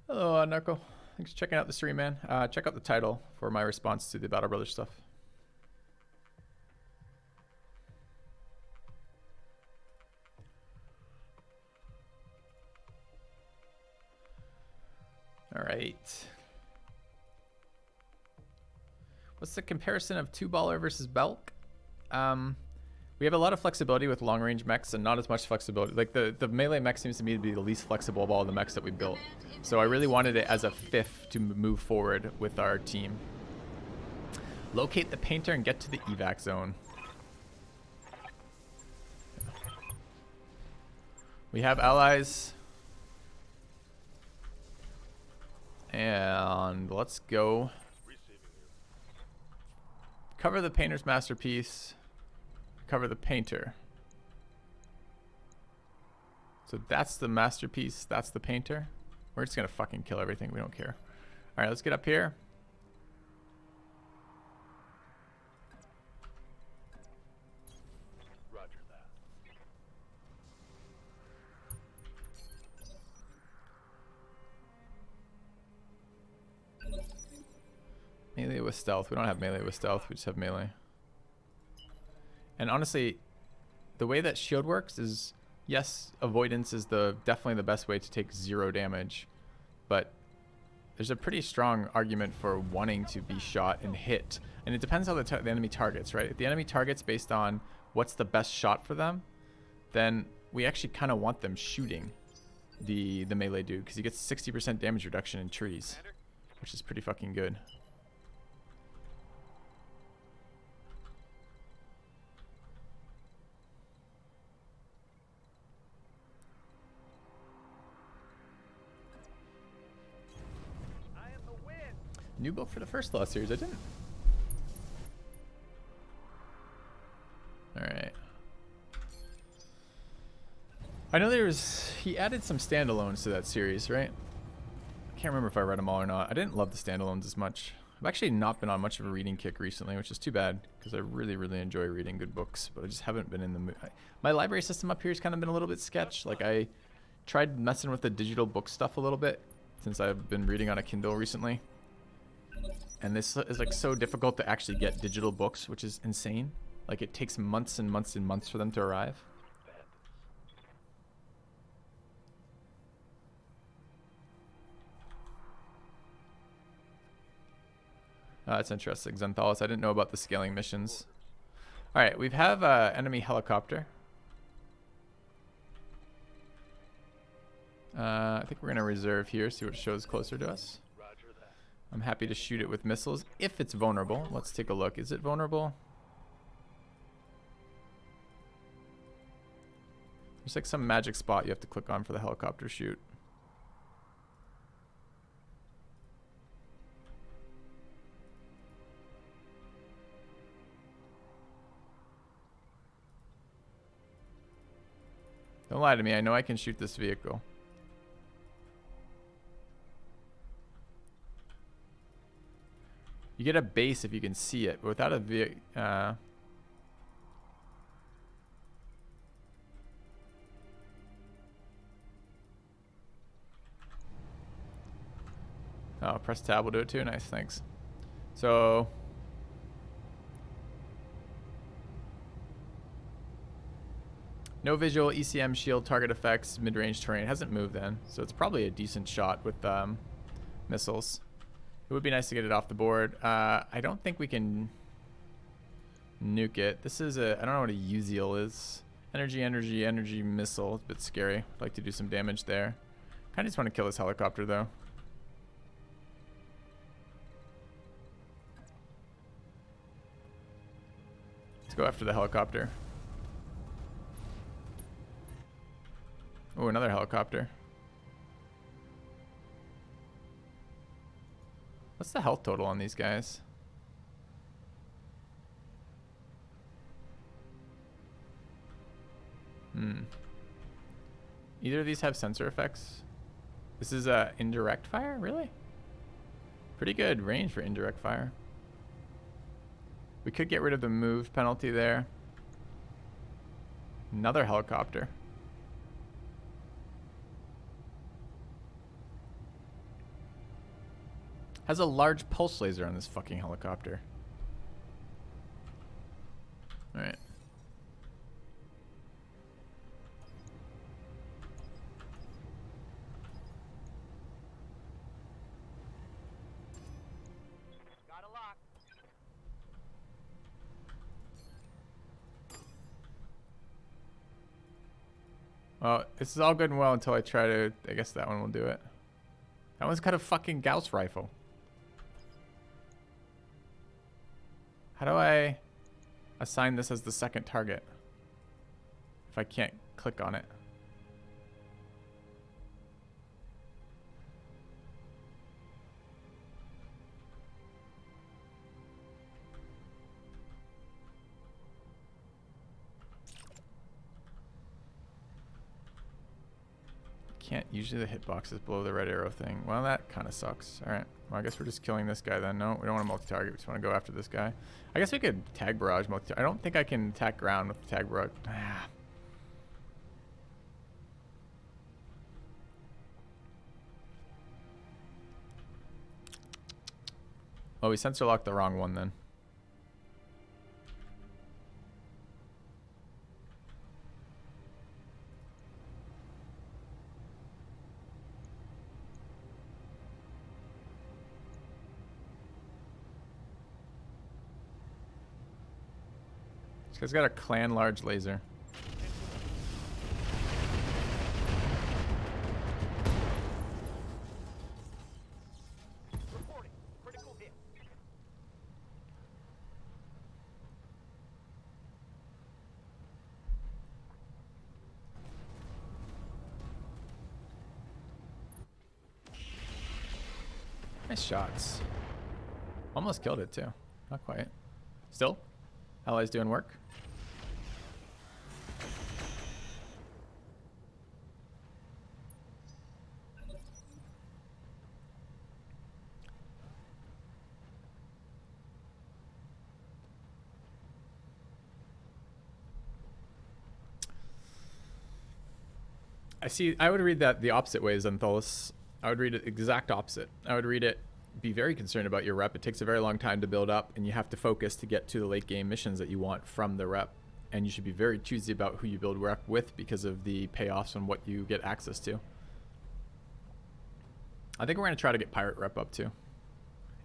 Hello, Narco. Thanks for checking out the stream, man. Check out the title for my response to the Battle Brothers stuff. All right. What's the comparison of 2-baller versus Belk? We have a lot of flexibility with long-range mechs and not as much flexibility. Like the melee mech seems to me to be the least flexible of all the mechs that we built. So I really wanted it as a fifth to move forward with our team. Locate the painter and get to the evac zone. We have allies. And let's go. Cover the painter's masterpiece. Cover the painter. So that's the masterpiece. That's the painter. We're just going to fucking kill everything. We don't care. All right, let's get up here. Roger that. Melee with stealth. We don't have melee with stealth. We just have melee. And honestly, the way that shield works is, yes, avoidance is definitely the best way to take 0 damage, but there's a pretty strong argument for wanting to be shot and hit. And it depends how the enemy targets, right? If the enemy targets based on what's the best shot for them, then we actually kind of want them shooting the melee dude, because he gets 60% damage reduction in trees, which is pretty fucking good. New book for the first Lost series. I didn't. All right. I know he added some standalones to that series, right? I can't remember if I read them all or not. I didn't love the standalones as much. I've actually not been on much of a reading kick recently, which is too bad because I really, really enjoy reading good books, but I just haven't been in the mood. My library system up here has kind of been a little bit sketch. Like I tried messing with the digital book stuff a little bit since I've been reading on a Kindle recently. And this is like so difficult to actually get digital books, which is insane. Like it takes months and months and months for them to arrive. That's interesting, Xanthalis. I didn't know about the scaling missions. All right, we have enemy helicopter. I think we're gonna reserve here, see what shows closer to us. I'm happy to shoot it with missiles if it's vulnerable. Let's take a look. Is it vulnerable? There's like some magic spot you have to click on for the helicopter shoot. Don't lie to me. I know I can shoot this vehicle. You get a base if you can see it, but without a vehicle... Oh, press tab will do it too. Nice, thanks. So... no visual, ECM, shield, target effects, mid-range terrain. It hasn't moved then, so it's probably a decent shot with missiles. It would be nice to get it off the board. I don't think we can nuke it. This is a, I don't know what a Uziel is. Energy missile. It's a bit scary. I'd like to do some damage there. Kind of just want to kill this helicopter though. Let's go after the helicopter. Oh, another helicopter. What's the health total on these guys? Either of these have sensor effects. This is indirect fire, really? Pretty good range for indirect fire. We could get rid of the move penalty there. Another helicopter. Has a large pulse laser on this fucking helicopter. Alright. Got a lock. Well, this is all good and well until I try to... I guess that one will do it. That one's got a fucking Gauss rifle. How do I assign this as the second target if I can't click on it? Can't. Usually the hitbox is below the red arrow thing. Well, that kind of sucks. All right. Well, I guess we're just killing this guy then. No, we don't want to multi-target. We just want to go after this guy. I guess we could tag barrage multi. I don't think I can attack ground with the tag barrage. Oh, we sensor locked the wrong one then. This guy's got a clan large laser. Reporting. Critical hit. Nice shots. Almost killed it too. Not quite. Still? Allies doing work. I would read that the opposite way, Xantholis. I would read it exact opposite. I would read it, be very concerned about your rep. It takes a very long time to build up, and you have to focus to get to the late game missions that you want from the rep. And you should be very choosy about who you build rep with because of the payoffs and what you get access to. I think we're going to try to get pirate rep up too.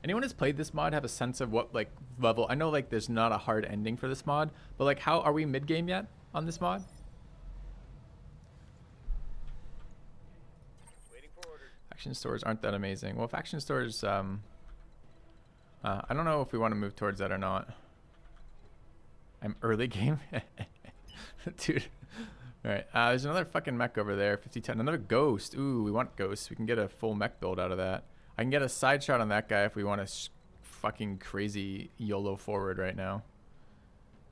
Anyone who's played this mod have a sense of what like level? I know like there's not a hard ending for this mod, but like how are we mid game yet on this mod? Faction stores aren't that amazing. Well, faction stores, I don't know if we want to move towards that or not. I'm early game. Dude. All right. There's another fucking mech over there. 5010. Another ghost. Ooh, we want ghosts. We can get a full mech build out of that. I can get a side shot on that guy if we want to fucking crazy YOLO forward right now.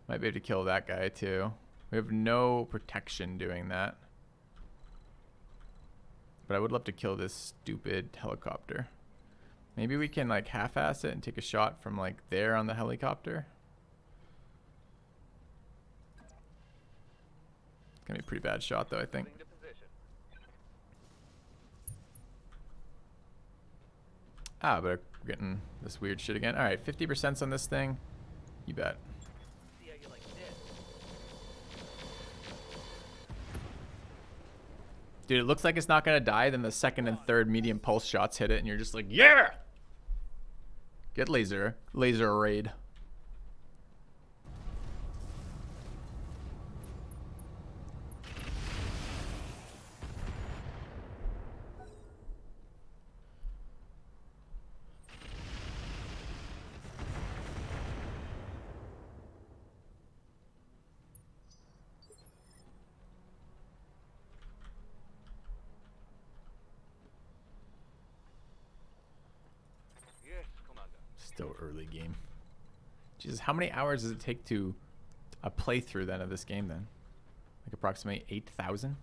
Might be able to kill that guy too. We have no protection doing that. But I would love to kill this stupid helicopter. Maybe we can like half-ass it and take a shot from like there on the helicopter. It's gonna be a pretty bad shot though, I think. Ah, but we're getting this weird shit again. All right, 50% on this thing. You bet. Dude, it looks like it's not gonna die. Then the second and third medium pulse shots hit it, and you're just like, yeah! Get laser raid. Still early game. Jesus, how many hours does it take to a playthrough then of this game then? Like approximately 8,000?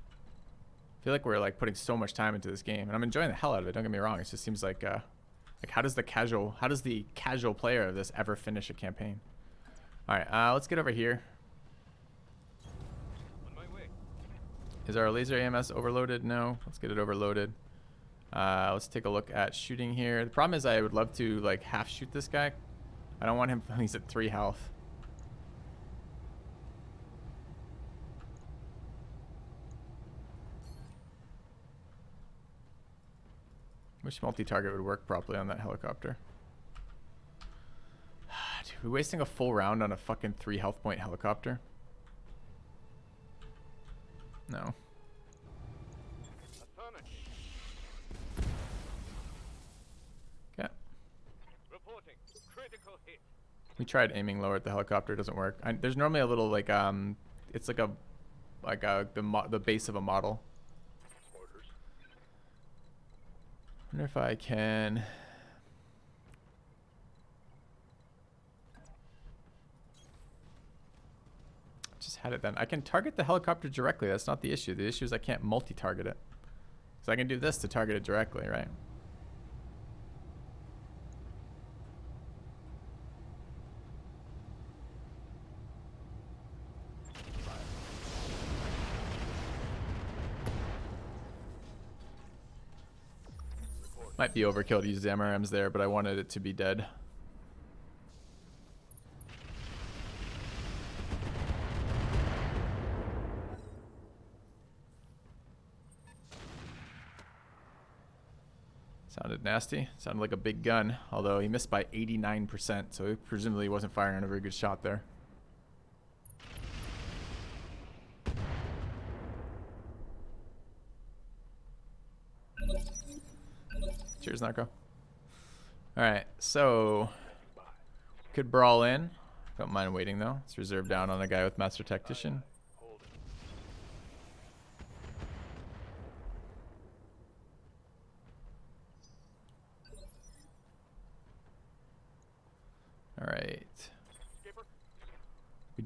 I feel like we're like putting so much time into this game, and I'm enjoying the hell out of it. Don't get me wrong. It just seems like how does the casual player of this ever finish a campaign? All right, let's get over here. Is our laser AMS overloaded? No. Let's get it overloaded. Let's take a look at shooting here. The problem is I would love to like half shoot this guy. I don't want him when he's at 3 health. Wish multi-target would work properly on that helicopter. Dude, we're wasting a full round on a fucking 3 health point helicopter. No. We tried aiming lower at the helicopter. It doesn't work. There's normally a little like it's like the base of a model. I wonder if I can. Just had it then. I can target the helicopter directly. That's not the issue. The issue is I can't multi-target it. So I can do this to target it directly, right? Might be overkill to use the MRMs there, but I wanted it to be dead. Sounded nasty. Sounded like a big gun, although he missed by 89%, so he presumably wasn't firing on a very good shot there. Cheers, Narco. Alright, so could brawl in. Don't mind waiting though. Let's reserve down on a guy with Master Tactician.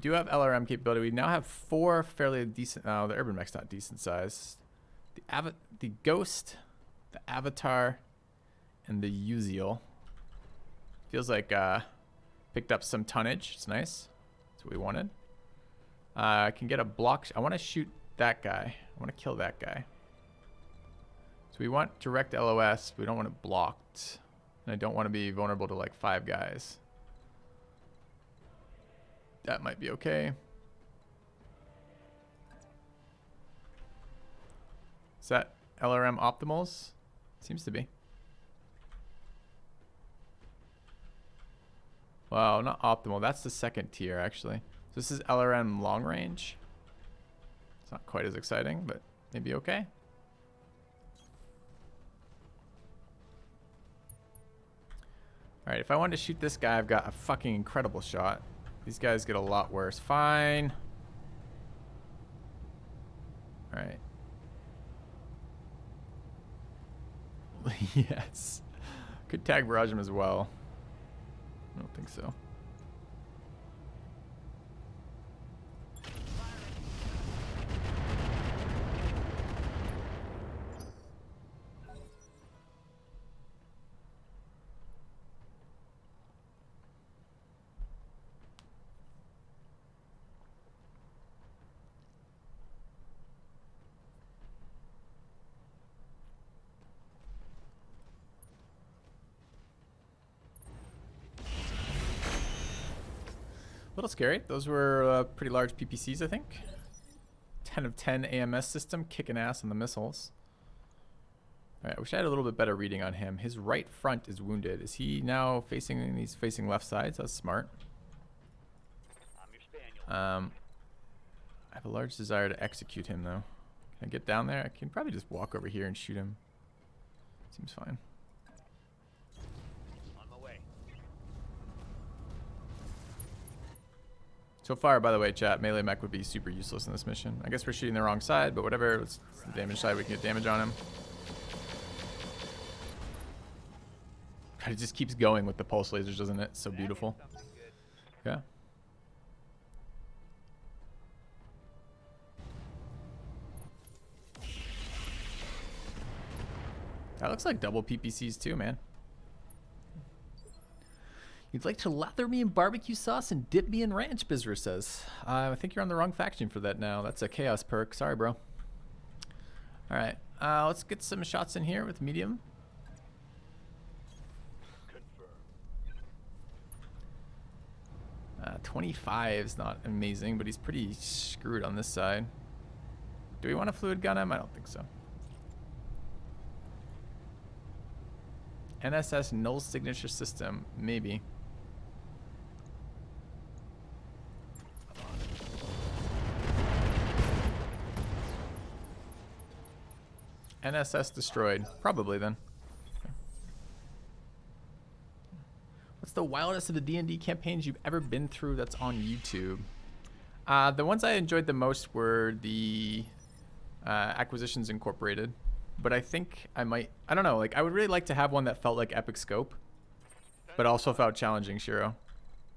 do have LRM capability. We now have 4 fairly decent. Oh, the urban mech's not decent size. The Ghost, the Avatar, and the Uziel. Feels like picked up some tonnage. It's nice. That's what we wanted. I can get a block. I want to shoot that guy. I want to kill that guy. So we want direct LOS. But we don't want it blocked. And I don't want to be vulnerable to like 5 guys. That might be okay. Is that LRM optimals? Seems to be. Wow, not optimal. That's the second tier, actually. So this is LRM long range. It's not quite as exciting, but maybe okay. Alright, if I wanted to shoot this guy, I've got a fucking incredible shot. These guys get a lot worse. Fine. Alright. Yes. Could tag barrage him as well. I don't think so. A little scary. Those were pretty large PPCs, I think. 10 of 10 AMS system, kicking ass on the missiles. Alright, I wish I had a little bit better reading on him. His right front is wounded. Is he now facing, he's facing left side? So that's smart. I'm your spaniel. I have a large desire to execute him, though. Can I get down there? I can probably just walk over here and shoot him. Seems fine. On my way. So far, by the way, chat, melee mech would be super useless in this mission. I guess we're shooting the wrong side, but whatever. It's the damage side. We can get damage on him. God, it just keeps going with the pulse lasers, doesn't it? So beautiful. Yeah. That looks like double PPCs too, man. You'd like to lather me in barbecue sauce and dip me in ranch, Bizra says. I think you're on the wrong faction for that now. That's a chaos perk. Sorry, bro. All right. Let's get some shots in here with medium. 25 is not amazing, but he's pretty screwed on this side. Do we want to fluid gun him? I don't think so. NSS null signature system, maybe. NSS destroyed. Probably then. Okay. What's the wildest of the D&D campaigns you've ever been through that's on YouTube? The ones I enjoyed the most were the Acquisitions Incorporated. But I think I might... I don't know. Like, I would really like to have one that felt like Epic Scope. But also felt challenging, Shiro.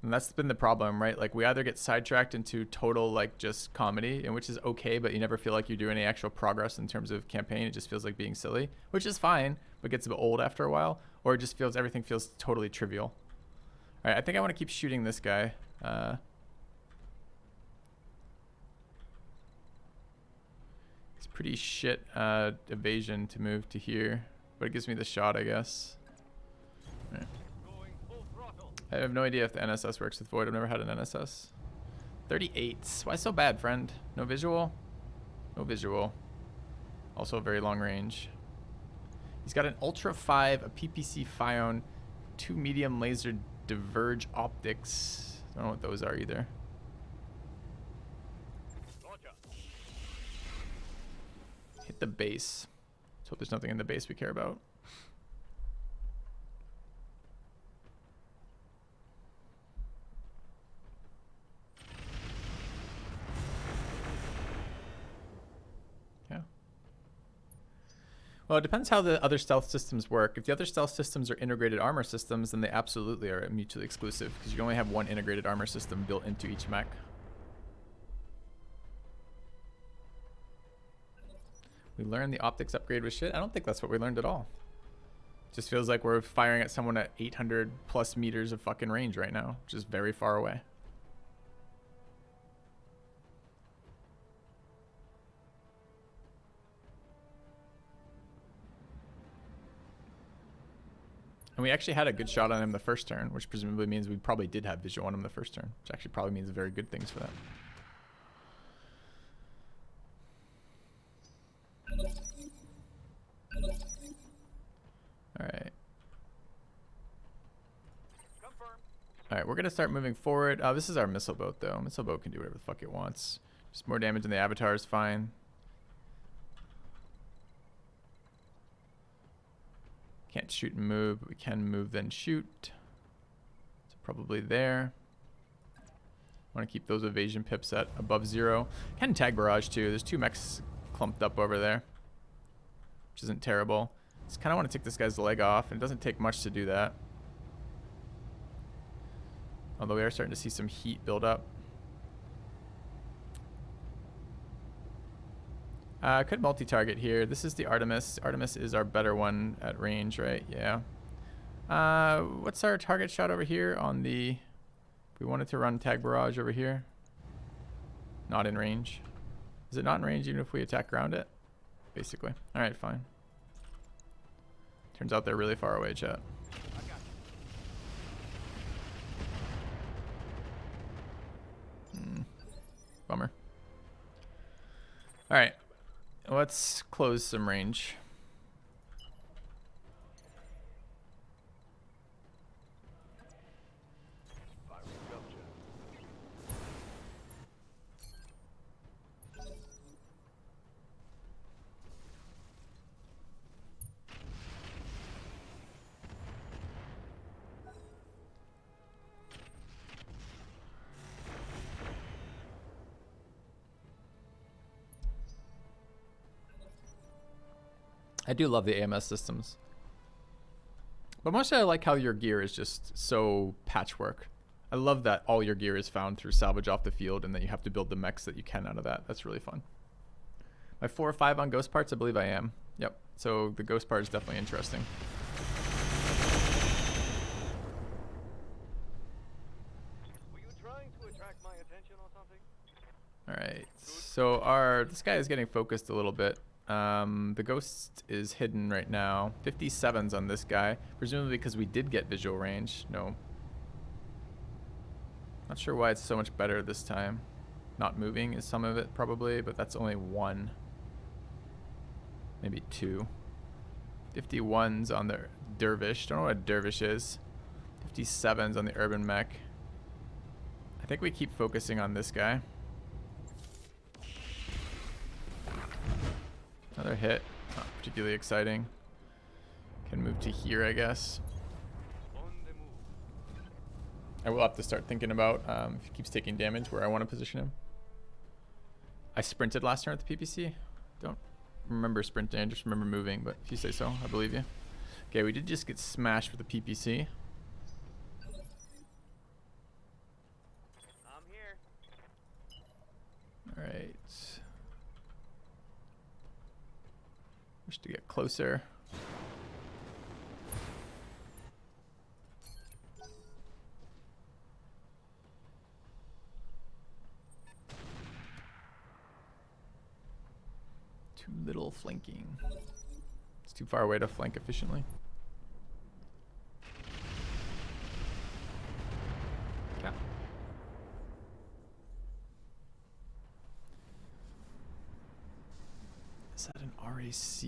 And that's been the problem, right? Like, we either get sidetracked into total, like, just comedy, and which is okay, but you never feel like you're doing any actual progress in terms of campaign. It just feels like being silly, which is fine, but gets a bit old after a while. Or it just feels, everything feels totally trivial. All right, I think I want to keep shooting this guy. It's pretty shit evasion to move to here, but it gives me the shot, I guess. All right. I have no idea if the NSS works with Void. I've never had an NSS. 38. Why so bad, friend? No visual? No visual. Also very long range. He's got an Ultra 5, a PPC Phione, 2 medium laser diverge optics. I don't know what those are either. Hit the base. Let's hope there's nothing in the base we care about. Well, it depends how the other stealth systems work. If the other stealth systems are integrated armor systems, then they absolutely are mutually exclusive because you can only have one integrated armor system built into each mech. We learned the optics upgrade was shit. I don't think that's what we learned at all. Just feels like we're firing at someone at 800 plus meters of fucking range right now, which is very far away. And we actually had a good shot on him the first turn, which presumably means we probably did have visual on him the first turn, which actually probably means very good things for that. Alright. Alright, we're going to start moving forward. This is our missile boat, though. Missile boat can do whatever the fuck it wants. Just more damage than the avatar is fine. Can't shoot and move, but we can move then shoot. So probably there. Want to keep those evasion pips at above 0. Can tag barrage too. There's 2 mechs clumped up over there, which isn't terrible. Just kind of want to take this guy's leg off, and it doesn't take much to do that. Although we are starting to see some heat build up. Could multi-target here. This is the Artemis. Artemis is our better one at range, right? Yeah. What's our target shot over here on the... We wanted to run tag barrage over here. Not in range. Is it not in range even if we attack around it? Basically. Alright, fine. Turns out they're really far away, chat. Bummer. Alright. Let's close some range. I do love the AMS systems. But mostly I like how your gear is just so patchwork. I love that all your gear is found through salvage off the field and that you have to build the mechs that you can out of that. That's really fun. Am I 4 or 5 on ghost parts? I believe I am. Yep. So the ghost part is definitely interesting. Were you trying to attract my attention or something? Alright. So this guy is getting focused a little bit. The ghost is hidden right now. 57's on this guy, presumably because we did get visual range. No. Not sure why it's so much better this time. Not moving is some of it probably, but that's only 1. Maybe 2. 51's on the dervish. Don't know what a dervish is. 57's on the urban mech. I think we keep focusing on this guy. Another hit, not particularly exciting. Can move to here, I guess. I will have to start thinking about if he keeps taking damage where I want to position him. I sprinted last turn at the PPC. Don't remember sprinting, I just remember moving, but if you say so, I believe you. Okay, we did just get smashed with the PPC. I'm here. Alright. Wish to get closer. Too little flanking. It's too far away to flank efficiently. Yeah. Is that an RAC?